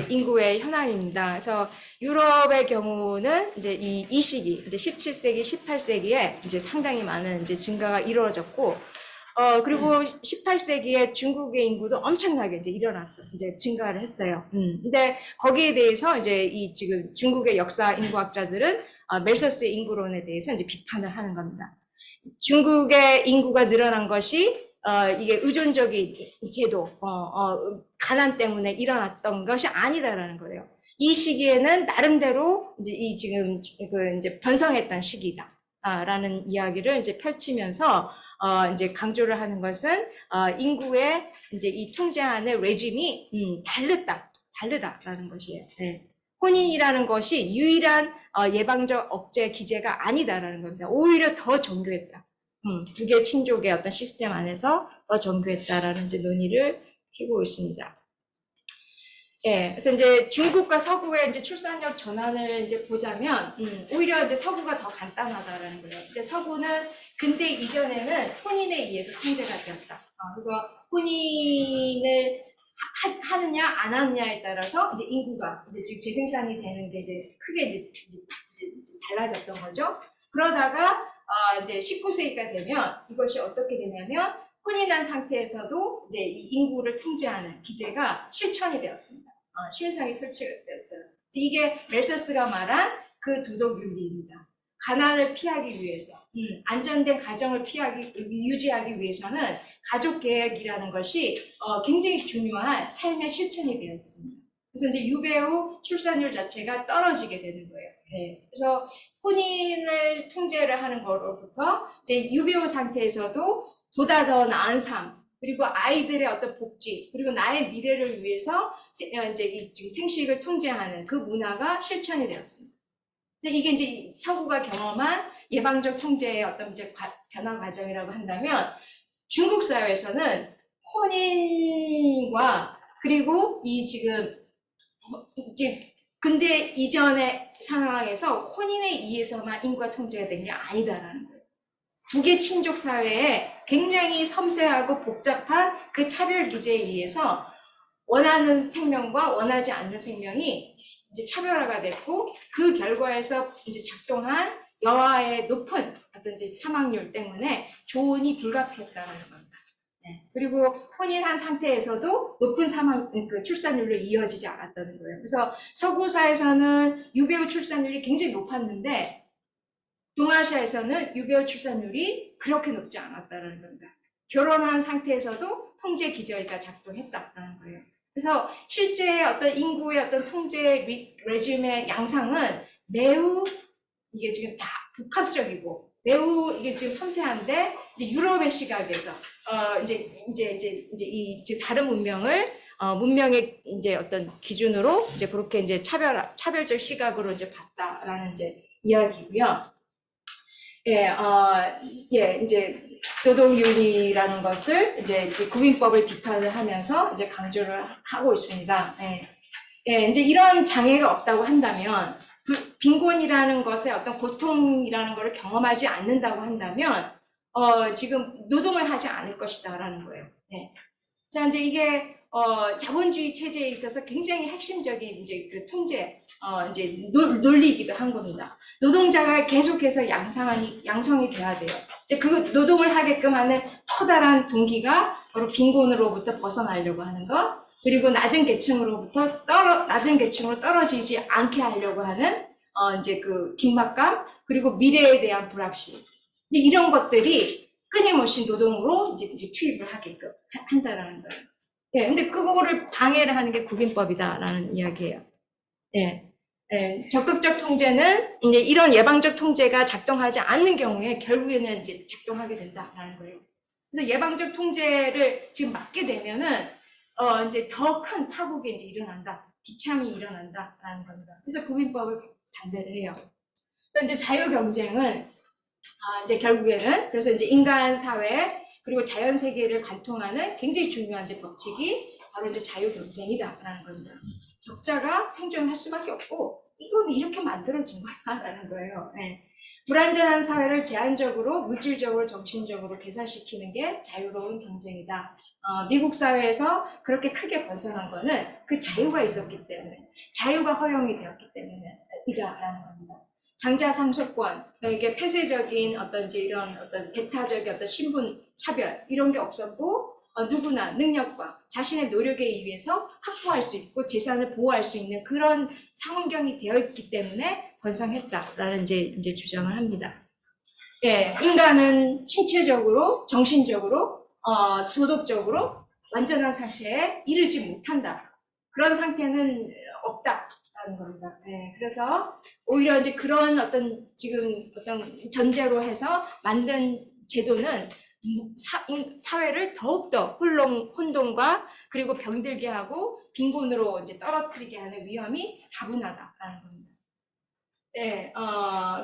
인구의 현황입니다. 그래서 유럽의 경우는 이제 이 시기, 이제 17세기, 18세기에 이제 상당히 많은 이제 증가가 이루어졌고, 그리고 18세기에 중국의 인구도 엄청나게 이제 이제 증가를 했어요. 근데 거기에 대해서 이제 이 지금 중국의 역사 인구학자들은 멜서스의 인구론에 대해서 이제 비판을 하는 겁니다. 중국의 인구가 늘어난 것이 이게 의존적인 제도, 가난 때문에 일어났던 것이 아니다라는 거예요. 이 시기에는 나름대로 이제 지금 이제 번성했던 시기다. 라는 이야기를 이제 펼치면서 이제 강조를 하는 것은 인구의 이제 이 통제하는 레짐이 다르다라는 것이에요. 네. 혼인이라는 것이 유일한 예방적 억제 기제가 아니다라는 겁니다. 오히려 더 정교했다. 북의 친족의 어떤 시스템 안에서 더 정교했다라는 이제 논의를 피고 있습니다. 그래서 이제 중국과 서구의 이제 출산율 전환을 이제 보자면, 오히려 이제 서구가 더 간단하다라는 거예요. 근데 서구는 근대 이전에는 혼인에 의해서 통제가 되었다. 그래서 혼인을 하느냐 안 하느냐에 따라서 이제 인구가 이제 지금 재생산이 되는 게 이제 크게 이제 달라졌던 거죠. 그러다가 이제 19세기가 되면 이것이 어떻게 되냐면 혼인한 상태에서도 이제 이 인구를 통제하는 기제가 실천이 되었습니다. 실상이 설치되었어요. 이게 멜서스가 말한 그 도덕 윤리입니다. 가난을 피하기 위해서, 안전된 가정을 유지하기 위해서는 가족 계획이라는 것이 굉장히 중요한 삶의 실천이 되었습니다. 그래서 이제 유배후 출산율 자체가 떨어지게 되는 거예요. 그래서 혼인을 통제를 하는 거로부터 이제 유배후 상태에서도 보다 더 나은 삶, 그리고 아이들의 어떤 복지, 그리고 나의 미래를 위해서 이제 지금 생식을 통제하는 그 문화가 실천이 되었습니다. 이게 이제 서구가 경험한 예방적 통제의 어떤 이제 변화 과정이라고 한다면 중국 사회에서는 혼인과 그리고 이 지금 이제 근대 이전의 상황에서 혼인에 의해서만 인구가 통제가 된 게 아니다라는 거예요. 북의 친족 사회에 굉장히 섬세하고 복잡한 그 차별 기제에 의해서 원하는 생명과 원하지 않는 생명이 이제 차별화가 됐고 그 결과에서 이제 작동한 여아의 높은 어떤 이제 사망률 때문에 조언이 불가피했다는 겁니다. 네. 그리고 혼인한 상태에서도 높은 출산율로 이어지지 않았다는 거예요. 그래서 서구사에서는 유배우 출산율이 굉장히 높았는데 동아시아에서는 유배우 출산율이 그렇게 높지 않았다는 겁니다. 결혼한 상태에서도 통제 기저귀가 작동했다는 거예요. 그래서 실제 어떤 인구의 어떤 통제 레짐의 양상은 매우 이게 지금 다 복합적이고 매우 이게 지금 섬세한데 이제 유럽의 시각에서 이 지금 다른 문명의 이제 어떤 기준으로 이제 그렇게 이제 차별적 시각으로 이제 봤다라는 이제 이야기고요. 이제 노동윤리라는 것을 이제 구민법을 비판을 하면서 이제 강조를 하고 있습니다. 이제 이런 장애가 없다고 한다면 빈곤이라는 것의 어떤 고통이라는 것을 경험하지 않는다고 한다면 지금 노동을 하지 않을 것이다라는 거예요. 자, 이제 이게 자본주의 체제에 있어서 굉장히 핵심적인 이제 그 통제 이제 논리이기도 한 겁니다. 노동자가 계속해서 양성이 돼야 돼요. 이제 그 노동을 하게끔 하는 커다란 동기가 바로 빈곤으로부터 벗어나려고 하는 것, 그리고 낮은 계층으로 떨어지지 않게 하려고 하는 이제 그 긴박감, 그리고 미래에 대한 불확실. 이제 이런 것들이 끊임없이 노동으로 이제 투입을 하게끔 한다라는 거예요. 근데 그거를 방해를 하는 게 구빈법이다라는 이야기예요. 적극적 통제는 이제 이런 예방적 통제가 작동하지 않는 경우에 결국에는 이제 작동하게 된다라는 거예요. 그래서 예방적 통제를 지금 막게 되면은 이제 더 큰 파국이 이제 일어난다, 비참이 일어난다라는 겁니다. 그래서 구빈법을 반대를 해요. 이제 자유 경쟁은 이제 결국에는 그래서 이제 인간 사회 그리고 자연 세계를 관통하는 굉장히 중요한 이제 법칙이 바로 이제 자유 경쟁이다라는 겁니다. 적자가 생존할 수밖에 없고 이건 이렇게 만들어진 거다라는 거예요. 불완전한 사회를 제한적으로 물질적으로 정신적으로 개선시키는 게 자유로운 경쟁이다. 미국 사회에서 그렇게 크게 번성한 거는 그 자유가 있었기 때문에 자유가 허용이 되었기 때문이다라는 겁니다. 장자 상속권, 이게 폐쇄적인 어떤 이제 이런 어떤 배타적인 어떤 신분 차별 이런 게 없었고 누구나 능력과 자신의 노력에 의해서 확보할 수 있고 재산을 보호할 수 있는 그런 상환경이 되어 있기 때문에 번성했다라는 이제 주장을 합니다. 인간은 신체적으로, 정신적으로, 도덕적으로 완전한 상태에 이르지 못한다. 그런 상태는 없다라는 겁니다. 그래서 오히려 이제 그런 어떤 지금 어떤 전제로 해서 만든 제도는 사회를 더욱더 혼돈과 그리고 병들게 하고 빈곤으로 이제 떨어뜨리게 하는 위험이 다분하다라는 겁니다.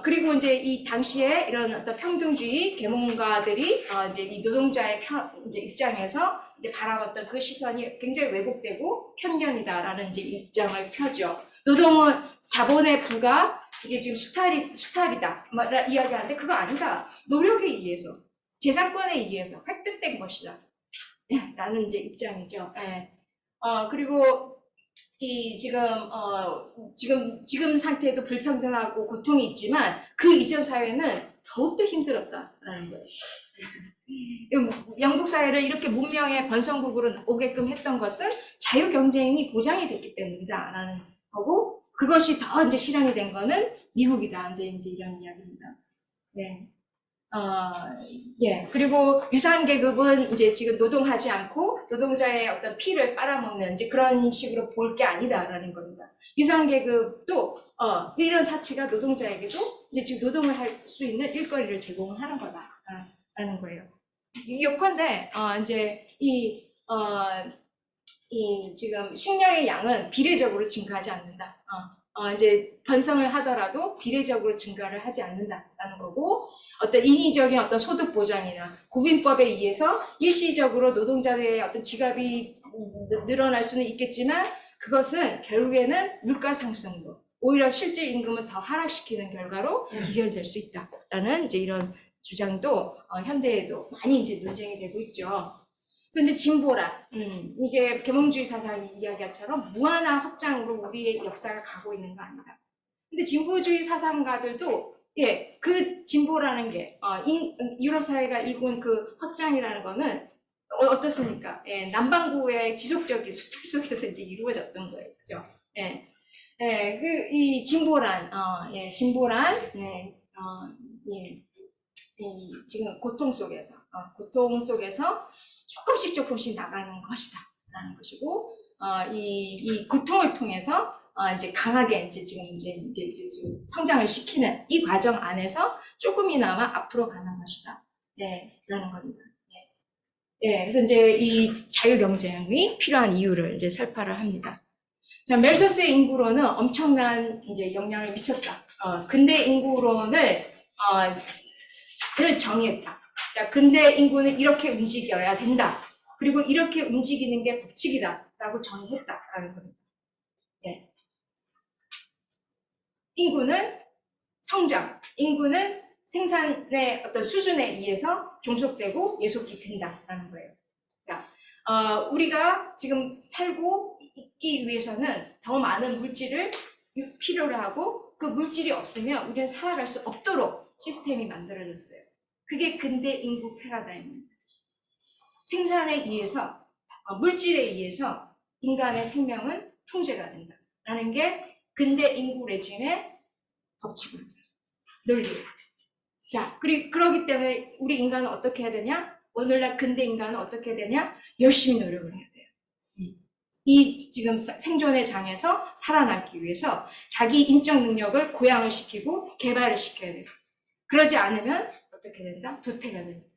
그리고 이제 이 당시에 이런 어떤 평등주의 계몽가들이 이제 이 노동자의 이제 입장에서 이제 바라봤던 그 시선이 굉장히 왜곡되고 편견이다라는 이제 입장을 펴죠. 노동은 자본의 부가 이게 지금 수탈이다 이야기하는데 그거 아니다. 노력에 의해서 재산권에 의해서 획득된 것이다. 라는 이제 입장이죠. 그리고 이 지금 상태도 불평등하고 고통이 있지만 그 이전 사회는 더욱더 힘들었다라는 거예요. 영국 사회를 이렇게 문명의 번성국으로 오게끔 했던 것은 자유 경쟁이 보장이 됐기 때문이다라는 거고 그것이 더 이제 실현이 된 거는 미국이다. 이제 이런 이야기입니다. 그리고 유산계급은 이제 지금 노동하지 않고 노동자의 어떤 피를 빨아먹는 이제 그런 식으로 볼 게 아니다라는 겁니다. 유산계급도 이런 사치가 노동자에게도 이제 지금 노동을 할 수 있는 일거리를 제공을 하는 거다라는 거예요. 요컨대 이제 이 지금 식량의 양은 비례적으로 증가하지 않는다. 이제 번성을 하더라도 비례적으로 증가를 하지 않는다라는 거고 어떤 인위적인 어떤 소득 보장이나 구빈법에 의해서 일시적으로 노동자들의 어떤 지갑이 늘어날 수는 있겠지만 그것은 결국에는 물가 상승으로 오히려 실질 임금을 더 하락시키는 결과로 귀결될 수 있다라는 이제 이런 주장도 현대에도 많이 이제 논쟁이 되고 있죠. 그래서 이제 진보란 이게 계몽주의 사상 이야기처럼 무한한 확장으로 우리의 역사가 가고 있는 거 아니다. 근데 진보주의 사상가들도 그 진보라는 게 유럽 사회가 일군 그 확장이라는 거는 어떻습니까? 예, 남반구의 지속적인 수탈 속에서 이제 이루어졌던 거예요. 그죠? 예. 예, 이 진보란, 네, 예, 이 지금 고통 속에서 조금씩 나가는 것이다. 라는 것이고, 이 고통을 통해서, 이제 강하게 이제 지금 성장을 시키는 이 과정 안에서 조금이나마 앞으로 가는 것이다. 네, 라는 겁니다. 예, 그래서 이제 이 자유경쟁이 필요한 이유를 이제 설파를 합니다. 자, 멜소스의 인구론은 엄청난 이제 영향을 미쳤다. 근대 인구론을 정의했다. 자, 근대 인구는 이렇게 움직여야 된다. 그리고 이렇게 움직이는 게 법칙이다라고 정의했다라는 겁니다. 예. 인구는 성장, 인구는 생산의 어떤 수준에 의해서 종속되고 예속이 된다라는 거예요. 자, 우리가 지금 살고 있기 위해서는 더 많은 물질을 필요로 하고 그 물질이 없으면 우리는 살아갈 수 없도록 시스템이 만들어졌어요. 그게 근대 인구 패러다임입니다. 생산에 의해서, 물질에 의해서 인간의 생명은 통제가 된다라는 게 근대 인구 레짐의 법칙입니다. 논리예요. 자, 그러기 때문에 우리 인간은 어떻게 해야 되냐? 오늘날 근대 인간은 어떻게 해야 되냐? 열심히 노력을 해야 돼요. 이 지금 생존의 장에서 살아남기 위해서 자기 인적 능력을 고양을 시키고 개발을 시켜야 돼요. 그러지 않으면 어떻게 된다? 도태가 됩니다.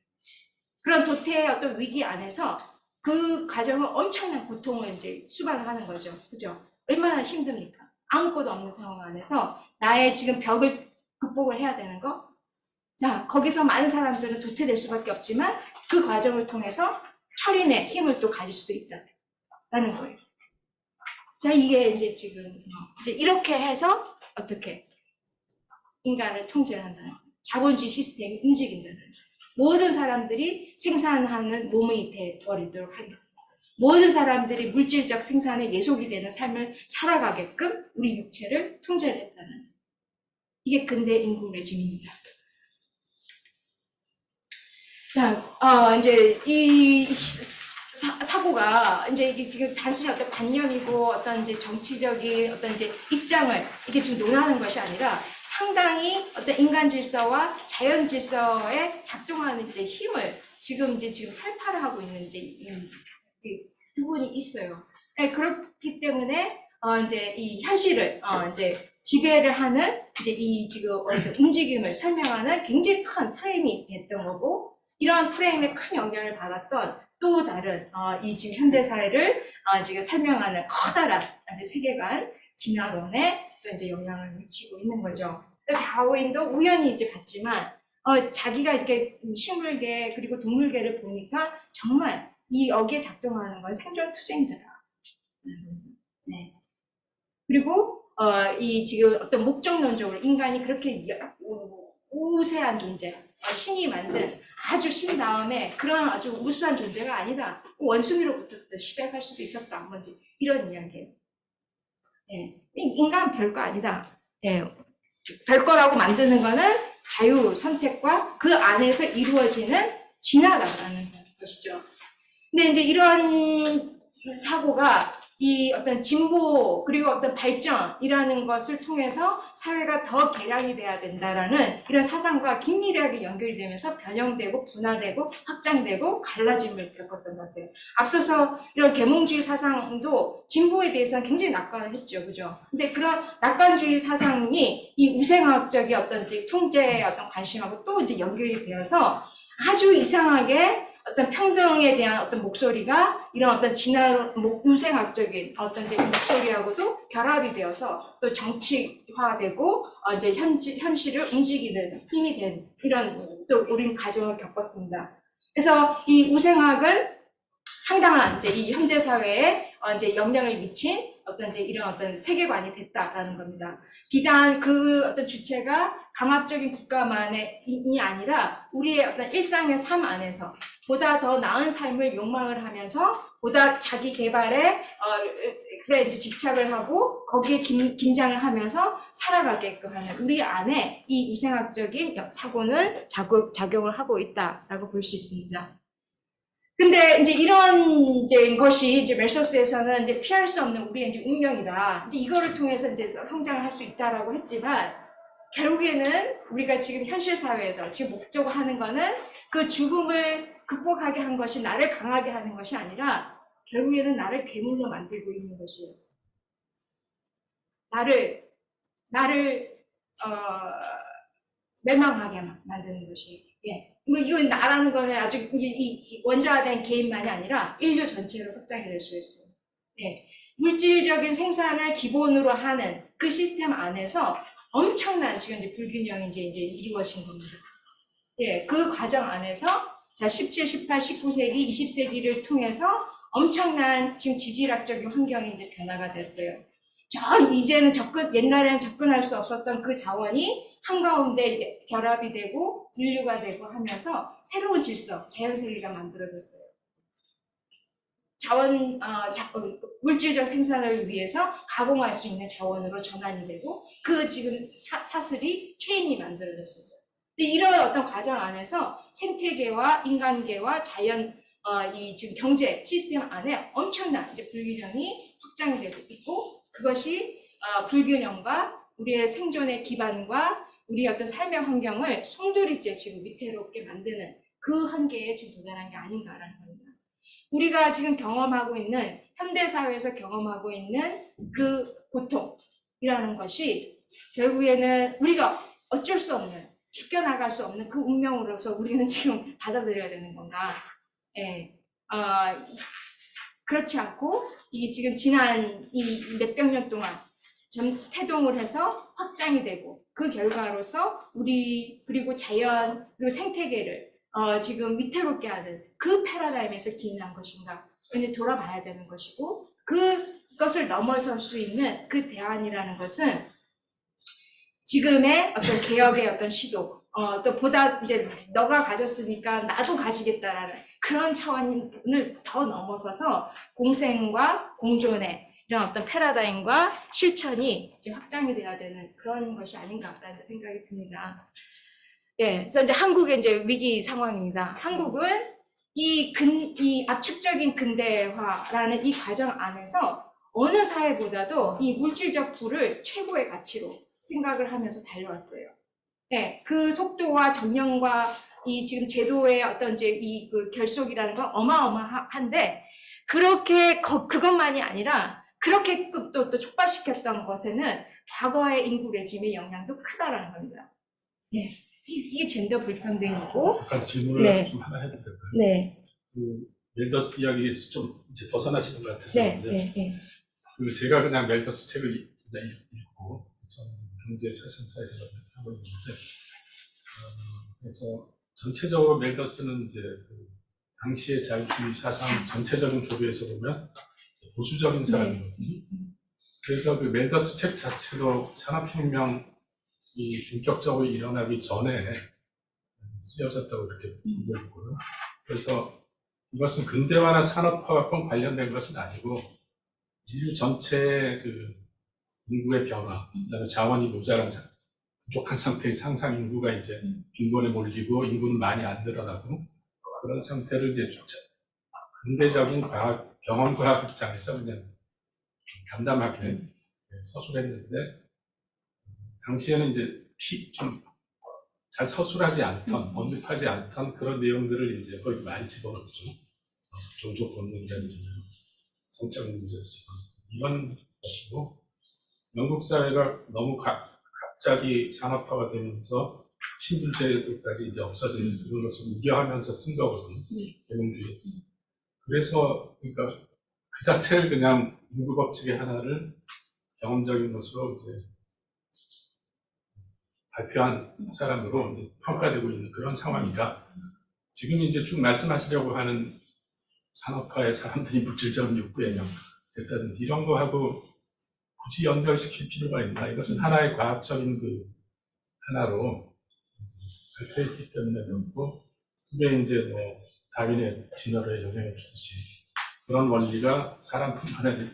그런 도태의 어떤 위기 안에서 그 과정은 엄청난 고통을 이제 수반을 하는 거죠. 그죠? 얼마나 힘듭니까? 아무것도 없는 상황 안에서 나의 지금 벽을 극복을 해야 되는 거. 자, 거기서 많은 사람들은 도태될 수밖에 없지만 그 과정을 통해서 철인의 힘을 또 가질 수도 있다라는 거예요. 자, 이게 이제 지금 이제 이렇게 해서 어떻게 인간을 통제를 한다는 거예요. 자본주의 시스템이 움직인다는 거예요. 모든 사람들이 생산하는 몸이 되어버리도록 하겠다. 모든 사람들이 물질적 생산에 예속이 되는 삶을 살아가게끔 우리 육체를 통제를 했다는 거예요. 이게 근대 인구 레짐입니다. 자, 이제 이 사고가 이제 이게 지금 단순히 어떤 관념이고 어떤 이제 정치적인 어떤 이제 입장을 이게 지금 논하는 것이 아니라 상당히 어떤 인간 질서와 자연 질서에 작동하는 이제 힘을 지금 설파를 하고 있는 이제 부분이 있어요. 네, 그렇기 때문에 이제 이 현실을 이제 지배를 하는 이제 이 지금 움직임을 설명하는 굉장히 큰 프레임이 됐던 거고. 이러한 프레임에 큰 영향을 받았던 또 다른 이 지금 현대 사회를 지금 설명하는 커다란 이제 세계관 진화론에 또 이제 영향을 미치고 있는 거죠. 다윈도 우연히 이제 봤지만 자기가 이렇게 식물계 그리고 동물계를 보니까 정말 이 여기에 작동하는 건 생존 투쟁이더라. 네. 그리고 이 지금 어떤 목적론적으로 인간이 그렇게 우세한 존재, 신이 만든 아주 신 다음에 그런 아주 우수한 존재가 아니다. 원숭이로부터 시작할 수도 있었다. 뭔지 이런 이야기예요. 예. 인간 별거 아니다. 예. 별거라고 만드는 거는 자유 선택과 그 안에서 이루어지는 진화다라는 것이죠. 근데 이제 이런 사고가 이 어떤 진보 그리고 어떤 발전이라는 것을 통해서 사회가 더 개량이 돼야 된다라는 이런 사상과 긴밀하게 연결이 되면서 변형되고 분화되고 확장되고 갈라짐을 겪었던 것 같아요. 앞서서 이런 계몽주의 사상도 진보에 대해서는 굉장히 낙관을 했죠, 그죠? 근데 그런 낙관주의 사상이 이 우생학적인 어떤 통제의 어떤 관심하고 또 이제 연결이 되어서 아주 이상하게 어떤 평등에 대한 어떤 목소리가 이런 어떤 우생학적인 어떤 이제 목소리하고도 결합이 되어서 또 정치화되고 이제 현실을 움직이는 힘이 된 이런 또 우리는 과정을 겪었습니다. 그래서 이 우생학은 상당한 이제 이 현대 사회에 이제 영향을 미친 어떤 이제 이런 어떤 세계관이 됐다라는 겁니다. 비단 그 어떤 주체가 강압적인 국가만이 아니라 우리의 어떤 일상의 삶 안에서 보다 더 나은 삶을 욕망을 하면서 보다 자기 개발에 이제 집착을 하고 거기에 긴장을 하면서 살아가게끔 하는 우리 안에 이 우생학적인 사고는 작용을 하고 있다라고 볼 수 있습니다. 근데 이제 이런 이제 것이 이제 멜소스에서는 이제 피할 수 없는 우리의 이제 운명이다. 이제 이거를 통해서 이제 성장을 할 수 있다라고 했지만 결국에는 우리가 지금 현실 사회에서 지금 목적으로 하는 거는 그 죽음을 극복하게 한 것이 나를 강하게 하는 것이 아니라 결국에는 나를 괴물로 만들고 있는 것이에요. 나를 멸망하게 만드는 것이. 예. 뭐 이건 나라는 거는 아주 이 원자화된 개인만이 아니라 인류 전체로 확장이 될 수 있습니다. 예. 물질적인 생산을 기본으로 하는 그 시스템 안에서 엄청난 지금 이제 불균형이 이제 이루어진 겁니다. 예, 그 과정 안에서 자 17, 18, 19세기, 20세기를 통해서 엄청난 지금 지질학적인 환경이 이제 변화가 됐어요. 이제는 옛날에는 접근할 수 없었던 그 자원이 한가운데 결합이 되고 분류가 되고 하면서 새로운 질서, 자연세계가 만들어졌어요. 물질적 생산을 위해서 가공할 수 있는 자원으로 전환이 되고 그 지금 사슬이 체인이 만들어졌습니다. 이런 어떤 과정 안에서 생태계와 인간계와 자연 이 지금 경제 시스템 안에 엄청난 이제 불균형이 확장이 되고 있고 그것이 불균형과 우리의 생존의 기반과 우리 어떤 삶의 환경을 송두리째 지금 위태롭게 만드는 그 한계에 지금 도달한 게 아닌가라는 겁니다. 우리가 지금 경험하고 있는 현대사회에서 경험하고 있는 그 고통이라는 것이 결국에는 우리가 어쩔 수 없는 비껴나갈 수 없는 그 운명으로서 우리는 지금 받아들여야 되는 건가. 예. 그렇지 않고 이게 지금 지난 이 몇백 년 동안 태동을 해서 확장이 되고 그 결과로서 우리 그리고 자연 그리고 생태계를 지금 위태롭게 하는 그 패러다임에서 기인한 것인가 이제 돌아봐야 되는 것이고 그것을 넘어설 수 있는 그 대안이라는 것은 지금의 어떤 개혁의 어떤 시도 또 보다 이제 너가 가졌으니까 나도 가지겠다라는 그런 차원을 더 넘어서서 공생과 공존의 이런 어떤 패러다임과 실천이 이제 확장이 돼야 되는 그런 것이 아닌가라는 생각이 듭니다. 예, 그래서 이제 한국의 이제 위기 상황입니다. 한국은 이 압축적인 근대화라는 이 과정 안에서 어느 사회보다도 이 물질적 부를 최고의 가치로 생각을 하면서 달려왔어요. 네, 그 속도와 전형과 이 지금 제도의 어떤 이제 그 결속이라는 건 어마어마한데 그렇게 그것만이 아니라 그렇게 또 촉발시켰던 것에는 과거의 인구 레짐의 영향도 크다라는 겁니다. 네, 이게 젠더 불평등이고. 잠깐 질문을 네. 좀 하나 해도 될까요? 네. 그 멜더스 이야기에서 좀 이제 벗어나시는 것 같아서 네. 네. 그 제가 그냥 멜더스 책을 그냥 읽고 저는 경제 사상사에서 하고 있는데 그래서 전체적으로 멜더스는 이제 그 당시의 자유주의 사상 전체적인 조류에서 보면 보수적인 사람이거든요. 그래서 그 멜더스 책 자체도 산업혁명이 본격적으로 일어나기 전에 쓰여졌다고 이렇게 보고 있고요. 그래서 이것은 근대화나 산업화와 꼭 관련된 것은 아니고 인류 전체의 그 인구의 변화, 그다음에 자원이 모자란 부족한 상태의 상상 인구가 이제 빈곤에 몰리고 인구는 많이 안 늘어나고 그런 상태를 이제 근대적인 과학, 경험과학 입장에서 그냥 담담하게 서술했는데 당시에는 이제 좀 잘 서술하지 않던, 언급하지 않던 그런 내용들을 이제 거의 많이 집어넣죠. 종족 본능이라든지 성적 문제지 이런 것이고 영국 사회가 너무 갑자기 산업화가 되면서 신분제도까지 이제 없어지는 그런 것을 우려하면서 쓴 거거든요. 개몽주의. 그래서 그러니까 그 자체를 그냥 인구 법칙의 하나를 경험적인 것으로 이제 발표한 사람으로 이제 평가되고 있는 그런 상황이라 지금 이제 쭉 말씀하시려고 하는 산업화의 사람들이 물질적인 욕구에 됐다든지 이런 거하고 굳이 연결시킬 필요가 있나? 이것은 하나의 과학적인 그 하나로 발표했기 때문에 그렇고 그게 이제 뭐 다윈의 진화에 영향을 주듯이 그런 원리가 사람뿐만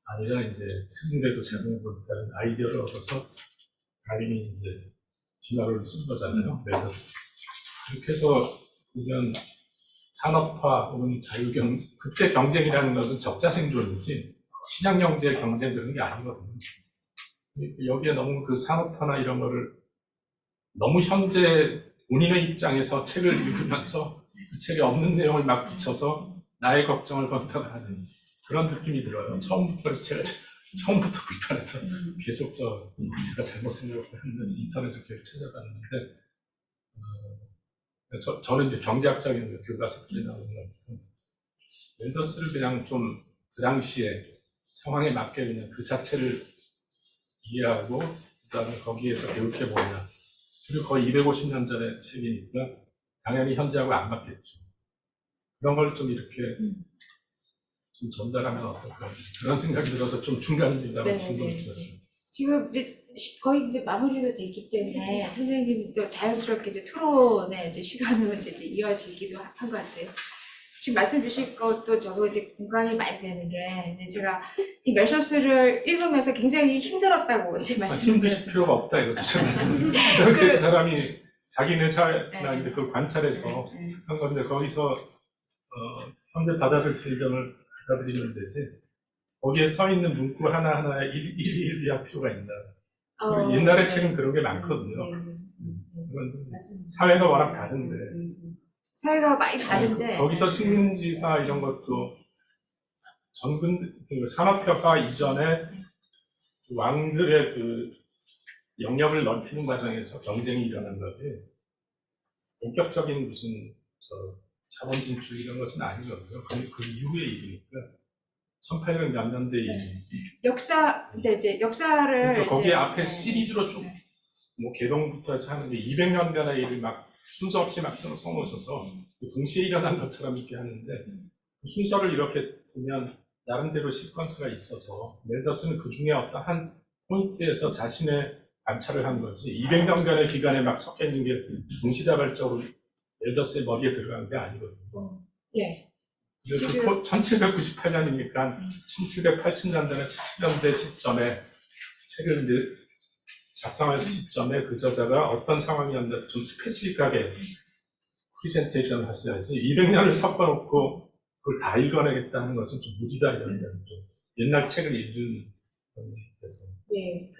아니라 이제 생물에도 작용하고 있다는 아이디어를 얻어서 다윈이 이제 진화를 쓴 거잖아요. 그렇게 해서 보면 산업화 혹은 그때 경쟁이라는 것은 적자생존이지 시장경제의 경쟁 그런 게 아니거든요. 여기에 너무 그 산업화나 이런 거를 너무 현재 본인의 입장에서 책을 읽으면서 그 책에 없는 내용을 막 붙여서 나의 걱정을 거기다가 하는 그런 느낌이 들어요. 처음부터 그래서 제가 처음부터 불편해서 계속 제가 잘못 생각하면서 인터넷을 계속 찾아봤는데 저는 이제 경제학적인 교과서들이 나오는 거니까 멜더스를 그냥 좀 그 당시에 상황에 맞게 그냥 그 자체를 이해하고 그다음에 거기에서 배울 게 뭐냐. 그리고 거의 250년 전의 책이니까 당연히 현재하고 안 맞겠죠. 그런 걸 좀 이렇게 좀 전달하면 어떨까 그런 생각이 들어서 좀 중간중간 질문을 드렸습니다. 지금 이제 거의 이제 마무리가 됐기 때문에 선생님이 또 자연스럽게 이제 토론의 이제 시간으로 이제 이어지기도 한 것 같아요. 지금 말씀 주신 것도 저도 이제 공감이 많이 되는 게 이제 제가 이 멜소스를 읽으면서 굉장히 힘들었다고 이제 말씀을 힘드실 필요가 없다 이거죠. 그 사람이 자기네 사회나 그걸 관찰해서 한 건데 거기서 현재 받아들일 의견을 받아들이면 되지. 거기에 써 있는 문구 하나하나에 일일이 할 필요가 있나. 옛날의 책은 그런 게 많거든요. 사회가 워낙 다른데. 사회가 많이 다른데. 거기서 식민지화 이런 것도 산업화가 이전에 왕들의 그 영역을 넓히는 과정에서 경쟁이 일어난 거지. 본격적인 무슨 자본 진출 이런 것은 아니거든요. 그 이후의 일이니까. 1800 몇 년대 근데 이제 역사를. 그러니까 거기에 이제, 앞에 시리즈로 쭉, 뭐, 개동부터 해서 하는데 200년간의 일을 막 순서 없이 막 써놓으셔서 동시에 일어난 것처럼 이렇게 하는데 그 순서를 이렇게 두면 나름대로 시퀀스가 있어서 멜더스는 그 중에 어떤 한 포인트에서 자신의 관찰을 한 거지 200년간의 기간에 막 섞여 있는 게 동시다발적으로 멜더스의 머리에 들어간 게 아니거든요. 예. 그래서 1798년이니까 1780년대나 70년대 시점에 책을 이제 작성할 시점에 그 저자가 어떤 상황이었는데 좀 스페시픽하게 프리젠테이션을 하셔야지 200년을 섞어놓고 그걸 다 읽어내겠다는 것은 좀 무리다 이런 좀 옛날 책을 읽는 데서. 예,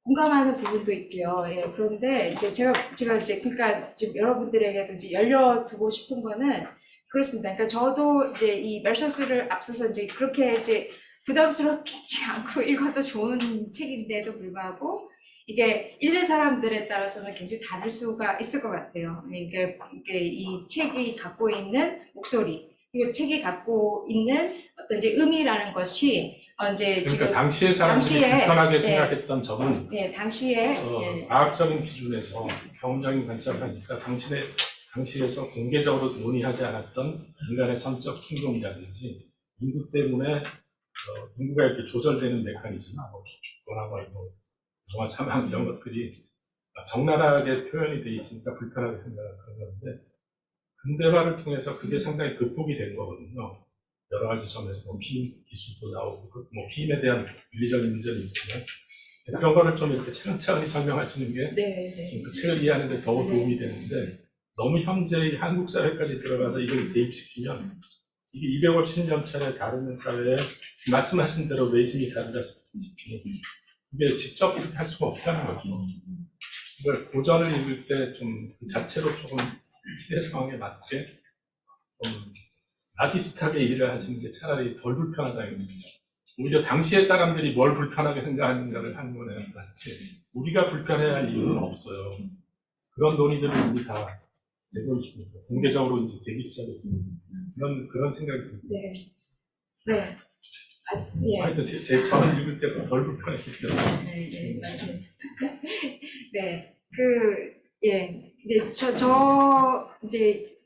공감하는 부분도 있고요. 예, 그런데 이제 제가 이제 그러니까 좀 여러분들에게도 이제 열려두고 싶은 거는 그렇습니다. 그러니까 저도 이제 이 멜소스를 앞서서 이제 그렇게 이제 부담스럽지 않고 읽어도 좋은 책인데도 불구하고 이게 읽는 사람들에 따라서는 굉장히 다를 수가 있을 것 같아요. 이게 이 책이 갖고 있는 목소리 그리고 책이 갖고 있는 어떤 이제 의미라는 것이 이제 그러니까 지금 당시에 사람들이 불편하게 생각했던 점은 당시에 과학적인 기준에서 경험적인 관찰을 하니까 당시에서 공개적으로 논의하지 않았던 인간의 선적 충동이라든지 인구 때문에 인구가 이렇게 조절되는 메커니즘이나 뭐 죽거나 뭐 영화 사망 이런 것들이 적나라하게 표현이 돼 있으니까 불편하게 생각하는 건데 근대화를 통해서 그게 상당히 극복이 된 거거든요. 여러 가지 점에서 뭐 피임 기술도 나오고 뭐 피임에 대한 윤리적인 문제는 있지만 그런 거를 좀 이렇게 차근차근히 설명하시는 게 그 책을 이해하는 데 더 도움이 되는데 너무 현재의 한국 사회까지 들어가서 이걸 대입시키면 이게 250년 전에 다른 사회에 말씀하신 대로 레짐이 다르다시피 이게 직접 이렇게 할 수가 없다는 거죠. 이걸 고전을 읽을 때 좀 그 자체로 조금 시대 상황에 맞게 좀 아티스트하게 일을 하시는 게 차라리 덜 불편하다 이겁니다. 오히려 당시의 사람들이 뭘 불편하게 생각하는가를 하는 거는 맞지. 우리가 불편해야 할 이유는 없어요. 그런 논의들을 이미 다 되고 있으니까 공개적으로 이제 되기 시작했습니다. 그런 생각이 듭니다. 네. 하여튼 저는 읽을 때가 덜 불편했기 때문에. 네, 맞습니다. 네,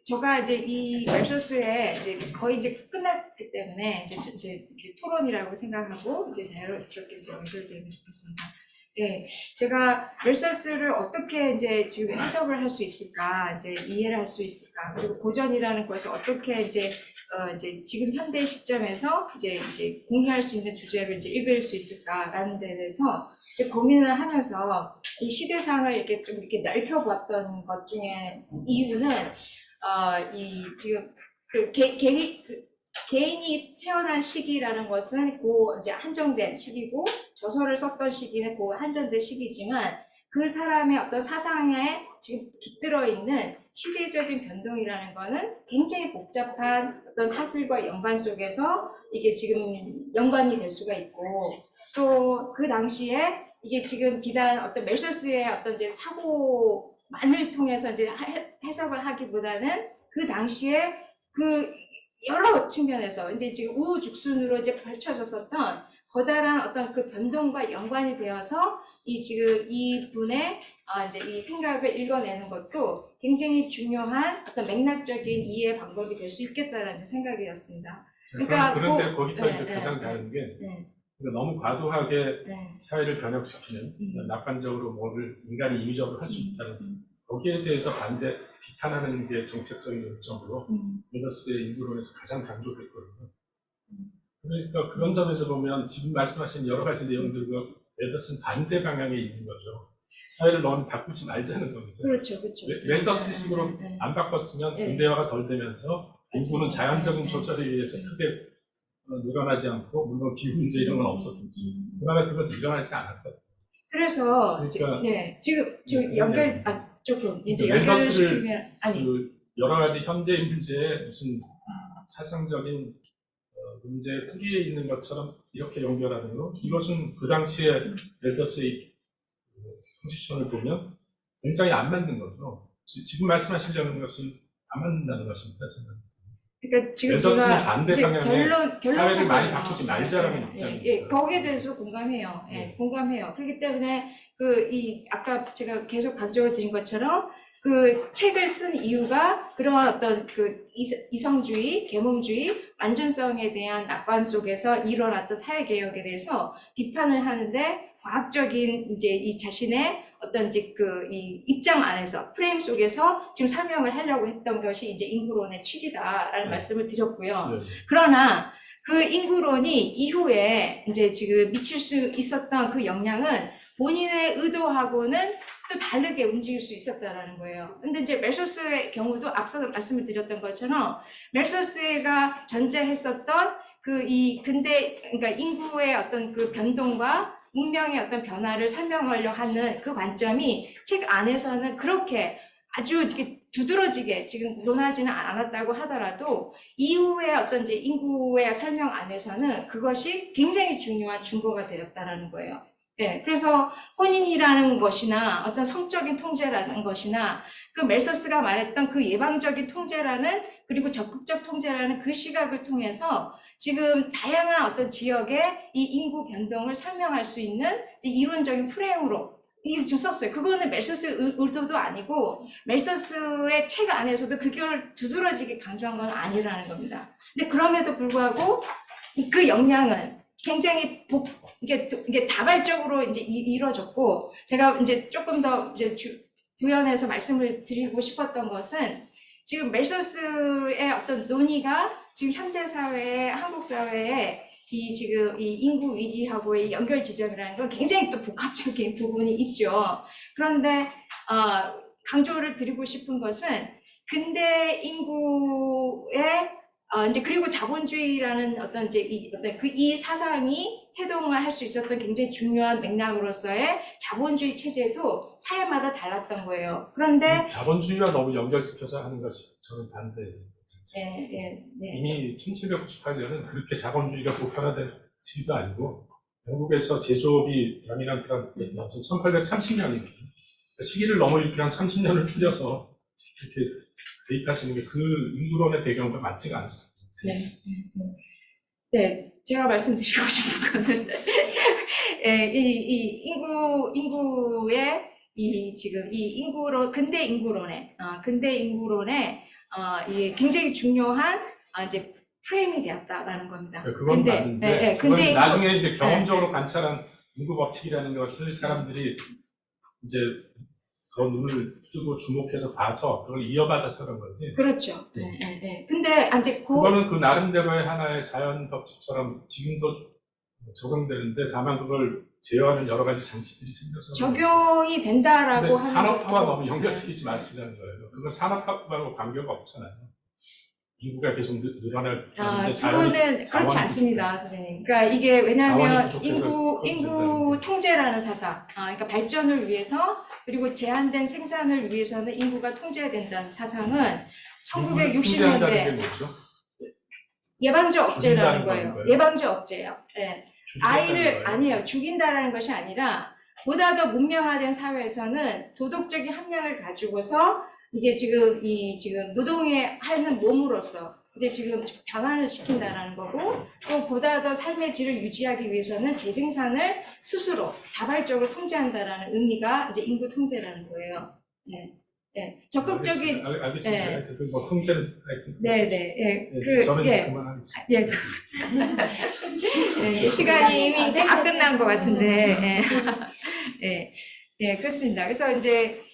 제가 이제 이 멜소스에 이제 거의 이제 끝났기 때문에 이제 토론이라고 생각하고 이제 자연스럽게 이제 연결되면 좋겠습니다. 네, 제가 멜소스를 어떻게 이제 지금 해석을 할 수 있을까, 이제 이해를 할 수 있을까, 그리고 고전이라는 것을 어떻게 이제 지금 현대 시점에서 이제 공유할 수 있는 주제를 이제 읽을 수 있을까라는 데 대해서 이제 고민을 하면서 이 시대상을 이렇게 좀 이렇게 넓혀봤던 것 중에 이유는 이 지금 개인이 태어난 시기라는 것은 이제 한정된 시기고 저서를 썼던 시기는 한정된 시기지만 그 사람의 어떤 사상에 지금 깃들어 있는 시대적인 변동이라는 거는 굉장히 복잡한 어떤 사슬과 연관 속에서 이게 지금 연관이 될 수가 있고 또 그 당시에 이게 지금 비단 어떤 멜서스의 어떤 이제 사고만을 통해서 이제 해석을 하기보다는 그 당시에 그 여러 측면에서 이제 지금 우후죽순으로 이제 펼쳐졌었던 거다란 어떤 그 변동과 연관이 되어서 지금 이 분의 이제 이 생각을 읽어내는 것도 굉장히 중요한 어떤 맥락적인 이해 방법이 될 수 있겠다라는 생각이었습니다. 그러니까 그런데 거기서 이제 가장 다른 게 그러니까 너무 과도하게 사회를 변혁시키는 낙관적으로 뭐를 인간이 인위적으로 할 수 있다는 거기에 대해서 비판하는 게 정책적인 요점으로 멜더스의 인구론에서 가장 강조됐거든요. 그러니까 그런 점에서 보면 지금 말씀하신 여러 가지 내용들과 멜더스는 반대 방향에 있는 거죠. 사회를 너무 바꾸지 말자는 겁니다. 그렇죠, 그렇죠. 멜더스식으로 안 바꿨으면 근대화가 덜 되면서 인구는 자연적인 조절에 의해서 크게 늘어나지 않고 물론 기후 문제 이런 건 없었겠죠. 그러나 그것도 일어나지 않았거든요. 그래서 그러니까 지금 연결 조금 이제 멜더스를 연결시키면 그 여러 가지 현재의 문제에 무슨 사상적인 문제의 뿌리에 있는 것처럼 이렇게 연결하는 거 이것은 그 당시에 멜더스의 포지션을 보면 굉장히 안 맞는 거죠. 지금 말씀하시려는 것은 안 맞는다는 것입니다. 그러니까 지금 멜더스는 제가 반대 방향의 사회를 많이 바꾸지 말자라는 입장입니다. 거기에 대해서 공감해요. 공감해요. 그렇기 때문에 아까 제가 계속 강조를 드린 것처럼 그 책을 쓴 이유가 그러한 어떤 그 이성주의, 계몽주의, 완전성에 대한 낙관 속에서 일어났던 사회개혁에 대해서 비판을 하는데 과학적인 이제 이 자신의 어떤 이제 이 입장 안에서 프레임 속에서 지금 설명을 하려고 했던 것이 이제 인구론의 취지다라는 말씀을 드렸고요. 그러나 그 인구론이 이후에 이제 지금 미칠 수 있었던 그 영향은 본인의 의도하고는 또 다르게 움직일 수 있었다라는 거예요. 근데 이제 멜서스의 경우도 앞서 말씀을 드렸던 것처럼 멜서스가 전제했었던 그러니까 인구의 어떤 그 변동과 문명의 어떤 변화를 설명하려고 하는 그 관점이 책 안에서는 그렇게 아주 이렇게 두드러지게 지금 논하지는 않았다고 하더라도 이후에 어떤 이제 인구의 설명 안에서는 그것이 굉장히 중요한 준거가 되었다라는 거예요. 그래서 혼인이라는 것이나 어떤 성적인 통제라는 것이나 그 멜서스가 말했던 그 예방적인 통제라는 그리고 적극적 통제라는 그 시각을 통해서 지금 다양한 어떤 지역의 이 인구 변동을 설명할 수 있는 이론적인 프레임으로 이게 지금 썼어요. 그거는 멜서스의 의도도 아니고 멜서스의 책 안에서도 그걸 두드러지게 강조한 건 아니라는 겁니다. 근데 그럼에도 불구하고 그 영향은 굉장히 이게 다발적으로 이제 이루어졌고 제가 이제 조금 더 이제 부연해서 말씀을 드리고 싶었던 것은 지금 멜서스의 어떤 논의가 지금 현대 사회에 한국 사회에 지금 이 인구 위기하고의 연결 지점이라는 건 굉장히 또 복합적인 부분이 있죠. 그런데 강조를 드리고 싶은 것은 근대 인구의 이제 그리고 자본주의라는 어떤 이제 이 사상이 태동을 할 수 있었던 굉장히 중요한 맥락으로서의 자본주의 체제도 사회마다 달랐던 거예요. 그런데 자본주의와 너무 연결시켜서 하는 것이 저는 반대예요. 이미 1798년은 그렇게 자본주의가 보편화되지도 않고 영국에서 제조업이 도미넌트한 1830년이거든요. 시기를 너무 이렇게 한 30년을 추려서 이렇게 대입하시는 게 그 인구론의 배경과 맞지가 않습니다. 제가 말씀드리고 싶은 거는 이 인구의 지금 이 인구론 근대 인구론의 이 굉장히 중요한 이제 프레임이 되었다라는 겁니다. 그건 맞는데 그건 나중에 이제 경험적으로 관찰한 인구 법칙이라는 것을 사람들이 이제 그런 눈을 뜨고 주목해서 봐서 그걸 이어받아서 그런 거지. 그렇죠. 근데 이제 그거는 그 나름대로의 하나의 자연 법칙처럼 지금도 적용되는데 다만 그걸 제어하는 여러 가지 장치들이 생겨서 적용이 된다라고 하는 산업화와 것도- 너무 연결시키지 마시라는 거예요. 그건 산업화하고 관계가 없잖아요. 인구가 계속 늘어나는데 그거는 그렇지 않습니다, 선생님. 그러니까 이게 왜냐하면 인구 통제라는 사상, 그러니까 발전을 위해서 그리고 제한된 생산을 위해서는 인구가 통제된다는 사상은 1960년대 예방적 억제라는 거예요. 예방적 억제예요. 네. 아이를 아니에요. 죽인다라는 것이 아니라 보다 더 문명화된 사회에서는 도덕적인 함량을 가지고서 이게 지금 지금 노동에 하는 몸으로서 이제 지금 변화를 시킨다라는 거고, 또 보다 더 삶의 질을 유지하기 위해서는 재생산을 스스로 자발적으로 통제한다라는 의미가 이제 인구 통제라는 거예요. 네. 네. 적극적인 알겠습니다. 네. 하여튼 뭐 통제는 네네 저는 그만하겠습니다. 네, 시간이 이미 다 끝난 것 같은데 네, 그렇습니다. 그래서 이제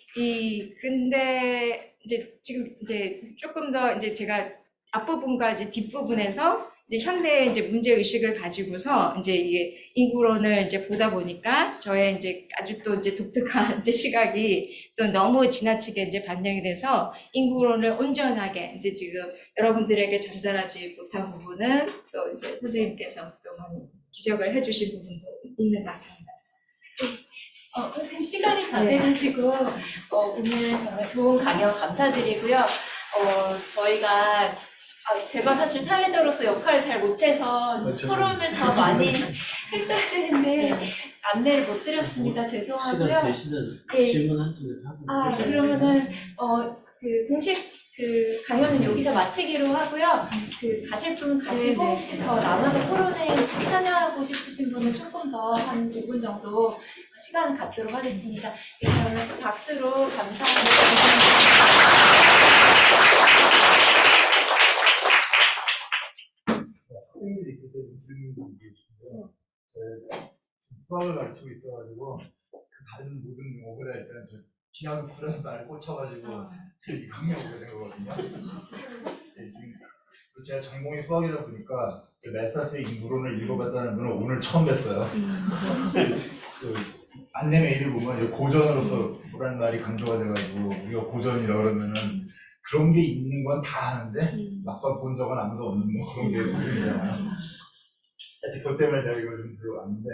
근데 이제 지금 이제 조금 더 이제 제가 앞부분과 이제 뒷부분에서 이제 현대의 이제 문제 의식을 가지고서 이제 이게 인구론을 이제 보다 보니까 저의 이제 아주 또 이제 독특한 이제 시각이 또 너무 지나치게 이제 반영이 돼서 인구론을 온전하게 이제 지금 여러분들에게 전달하지 못한 부분은 또 이제 선생님께서 또 많이 지적을 해주신 부분도 있는 것 같습니다. 선생님 시간이 다 네. 되시고 오늘 정말 좋은 강연 감사드리고요. 저희가 제가 사실 사회자로서 역할을 잘 못해서 토론을 더 많이 했어야 되는데 안내를 못 드렸습니다. 죄송하고요. 시간 되시면 네. 질문 한두 개 하고. 그러면은 그 공식 그 강연은 여기서 마치기로 하고요. 그 가실 분은 가시고 네네. 혹시 더 남아서 토론에 참여하고 싶으신 분은 조금 더 한 5분 정도 시간을 갖도록 하겠습니다. 네, 그러면 박수로 감사합니다. 학생들이 그때 무슨 문제이신데요. 수학을 가르치고 있어가지고 그 다른 모든 용어를 할 때는 저 기하급 풀어서 나를 꽂혀가지고 이 강의 오게 된 거거든요. 네, 지금 제가 전공이 수학이다 보니까 멜사스의 인구론을 읽어봤다는 분을 오늘 처음 뵀어요. 그 안내 메일을 보면 이제 고전으로서 보라는 말이 강조가 돼가지고 우리가 고전이라 그러면은 그런 게 있는 건 다 아는데 막상 본 적은 아무도 없는 뭐 그런 게 보이잖아요. 하여튼 그것 때문에 제가 이걸 좀 들어왔는데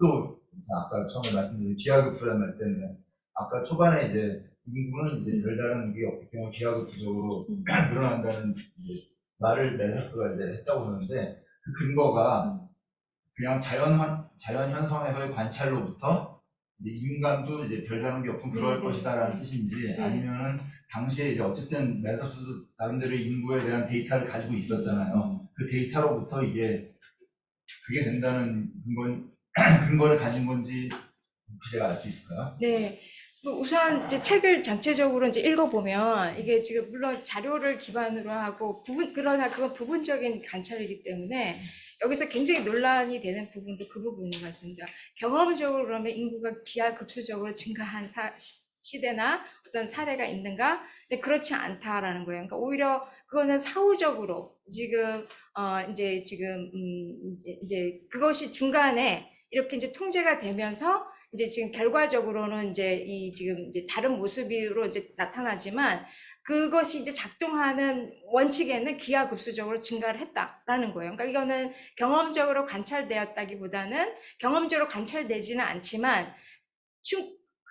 또 아까 처음에 말씀드린 기하급수라는 말 때문에 아까 초반에 이제 인구는 이제 별다른 게 없기 때문에 기하급수적으로 늘어난다는 이제 말을 멜사스가 이제 했다고 그러는데 그 근거가 그냥 자연 현상에서의 관찰로부터 이제 인간도 이제 별다른 게 없으면 그럴 것이다라는 뜻인지 아니면은 당시에 이제 어쨌든 멜사스도 나름대로 인구에 대한 데이터를 가지고 있었잖아요. 그 데이터로부터 이게 그게 된다는 근거를 가진 건지 제가 알 수 있을까요? 네. 우선 이제 책을 전체적으로 이제 읽어보면 이게 지금 물론 자료를 기반으로 하고 그러나 그건 부분적인 관찰이기 때문에 여기서 굉장히 논란이 되는 부분도 그 부분인 것 같습니다. 경험적으로 그러면 인구가 기하급수적으로 증가한 시대나 어떤 사례가 있는가? 근데 그렇지 않다라는 거예요. 그러니까 오히려 그거는 사후적으로 지금 이제 그것이 중간에 이렇게 이제 통제가 되면서 이제 지금 결과적으로는 이제 지금 이제 다른 모습으로 이제 나타나지만 그것이 이제 작동하는 원칙에는 기하급수적으로 증가를 했다라는 거예요. 그러니까 이거는 경험적으로 관찰되었다기보다는 경험적으로 관찰되지는 않지만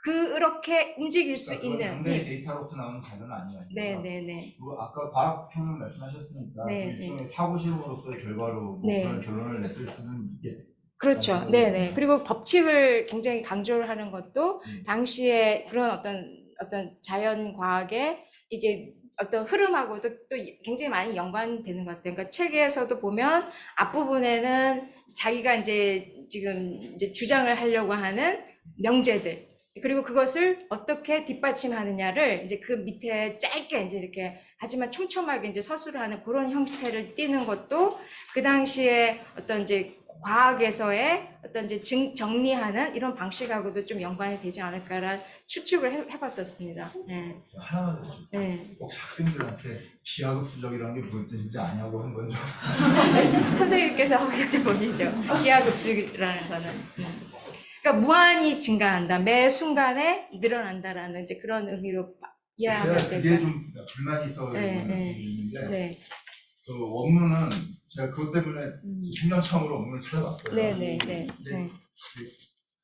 그렇게 움직일 수 그러니까 있는 당대의 데이터로부터 나오는 자료는 아니에요. 네네네. 아까 과학평론 말씀하셨으니까 네, 일종의 사고실험으로서의 결과로 뭐 네. 그런 결론을 냈을 수는 있겠죠. 그렇죠. 네네. 그리고 법칙을 굉장히 강조를 하는 것도 당시에 그런 어떤 자연과학의 이게 어떤 흐름하고도 또 굉장히 많이 연관되는 것 같아요. 그러니까 책에서도 보면 앞부분에는 자기가 이제 지금 이제 주장을 하려고 하는 명제들, 그리고 그것을 어떻게 뒷받침하느냐를 이제 그 밑에 짧게 이제 이렇게 하지만 촘촘하게 이제 서술을 하는 그런 형태를 띠는 것도 그 당시에 어떤 이제 과학에서의 어떤 이제 정리하는 이런 방식하고도 좀 연관이 되지 않을까라는 추측을 해봤었습니다. 네. 하나만 더 네. 꼭 학생들한테 기하급수적이라는 게 무슨 뜻인지 아냐고 한 건죠. 선생님께서 한번 여쭤보시죠. 기하급수라는 거는. 그러니까 무한히 증가한다. 매 순간에 늘어난다라는 이제 그런 의미로 이해하면 제가 그게 될까요? 좀 불만이 있어서 네, 있는데 네, 그 원문은 제가 그것 때문에 생전 처음으로 원문을 찾아봤어요. 네, 네, 네, 근데 네.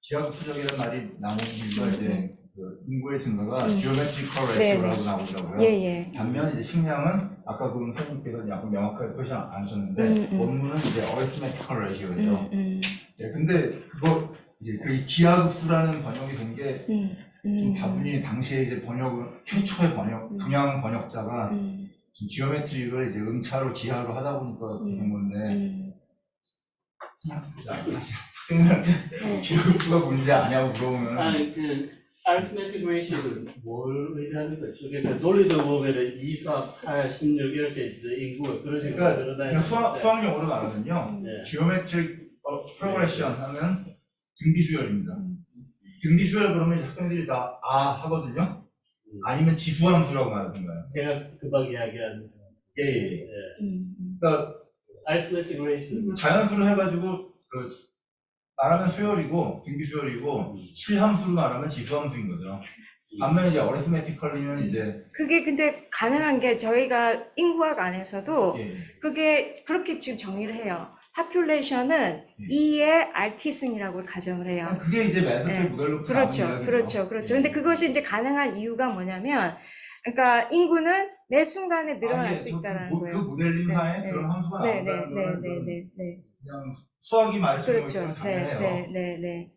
기하급수적이라는 말이 나오는 이유가 이제 그 인구의 증가가 음. geometrical 네, ratio라고 네. 나오더라고요. 예, 예. 반면 이제 식량은 아까 그 선생님께서 약간 명확하게 표시 안 하셨는데 원문은 이제 arithmetical ratio예요. 네, 근데 그거 이제 그 기하급수라는 번역이 된 게 좀 다분히 당시에 이제 번역을 최초의 번역 동양 번역자가 좀 지오메트릭을 이제 음차로 기하로 하다 보니까 그런 건데 그냥 다시 학생들한테 네. 기하급수가 뭔지 아냐고 물어보면 아니 그 arithmetic ratio는 뭘 의미하는 거죠? 그러니까 논리적으로 보면은 2, 4, 8, 16 이렇게 이제 인구가 그런 식으로 그러니까 늘어나는 수학 용어로 말하면요 네. geometric progression 하면 등비수열입니다. 등비수열 그러면 학생들이 다 하거든요. 아니면 지수함수라고 말하던가요. 제가 금방 이야기한 예. 그러니까 arithmetic ratio 자연수로 해가지고 그 말하면 수열이고 등비수열이고 실함수로 말하면 지수함수인 거죠. 반면에 이제 어리스메티컬리는 이제 그게 근데 가능한 게 저희가 인구학 안에서도 그게 그렇게 지금 정의를 해요. population은 2의 RT승이라고 가정을 해요. 그게 이제 맨서스 네. 모델로 그렇죠. 그렇죠. 그렇죠. 근데 그것이 이제 가능한 이유가 뭐냐면, 그러니까 인구는 매 순간에 늘어날 수 있다라는 그 거예요. 모델링 하에 네, 그런 함수가 네, 나온다는 네, 거는 네, 네, 네. 그냥 수학이 말해주는 그렇죠. 것처럼 네, 당연해요. 네, 네, 네.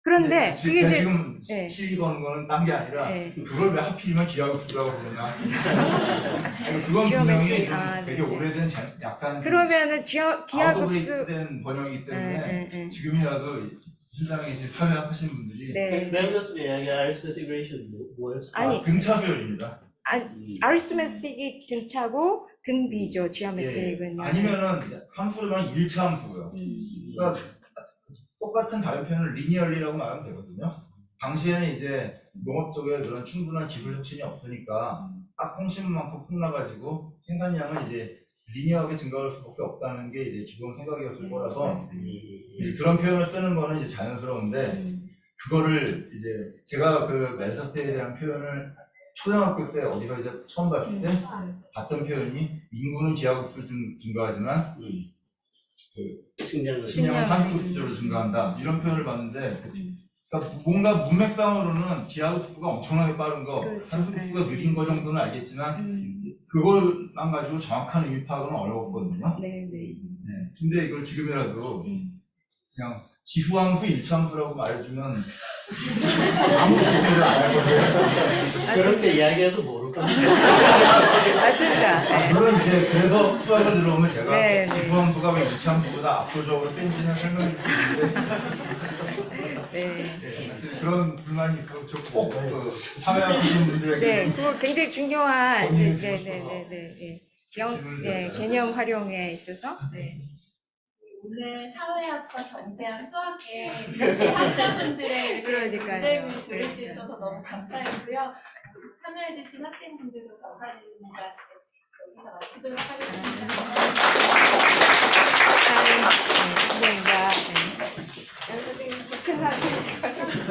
그런데 근데 그게 이제 지금 네. 시비 거는 거는 딴 게 아니라 네. 그걸 왜 하필이면 기하급수라고 부르냐. 아니, 그건 지오메트리, 분명히 좀 되게 네네. 오래된 약간 그러면은 기하급수 된 번역이기 때문에 네, 네, 지금이라도 현장에 계신 사회학 하시는 분들이 네. 맨더스 이야기 arithmetic ratio 뭐였어요? 아니, 등차수열입니다. 아리스메틱이 등차고 등비죠. 지오메트릭은요. 아니면은 함수로만 1차 함수고요. 그러니까 똑같은 다변편을 리니얼리라고 말하면 되거든요. 당시에는 이제 농업 쪽에 그런 충분한 기술 혁신이 없으니까 딱 홍심만큼 폭나가지고 생산량은 이제 리니어하게 증가할 수밖에 없다는 게 이제 기본 생각이었을 거라서 그런 표현을 쓰는 거는 이제 자연스러운데 그거를 이제 제가 그 맨서스에 대한 표현을 초등학교 때 어디서 이제 처음 봤을 때 봤던 표현이 인구는 기하급수로 증가하지만 식량은 한국급수적으로 증가한다 이런 표현을 봤는데 그러니까 뭔가 문맥상으로는 기하급수가 엄청나게 빠른 거 그렇죠. 한국급수가 느린 거 정도는 알겠지만 그걸만 가지고 정확한 의미 파악은 어려웠거든요. 네, 네. 네. 근데 이걸 지금이라도 그냥 지수함수, 일차함수라고 말해주면 아무 기대를 안 하거든요. 그렇게 이야기해도 모를 겁니다. 맞습니다. 물론 이제 그래서 수학을 들어오면 제가 네, 네. 지수함수가 왜 일차함수보다 압도적으로 센지는 설명해 줄 수 있는데 네. 네, 그런 불만이 있어서 저꼭 그 사회학 하시는 분들에게 네, 그거 굉장히 중요한 고민을 네, 주고 네, 싶어서. 네, 네, 네. 개념 활용에 있어서 네. 오늘 사회학과 경제학 수학에 이렇게 학자분들의 그러니까요. 문제를 들을 수 있어서 너무 감사했고요. 참여해주신 학생분들도 감사드립니다. 여기서 마치도록 하겠습니다. 네, 선생님과 네. 선생님 고생하셨습니다.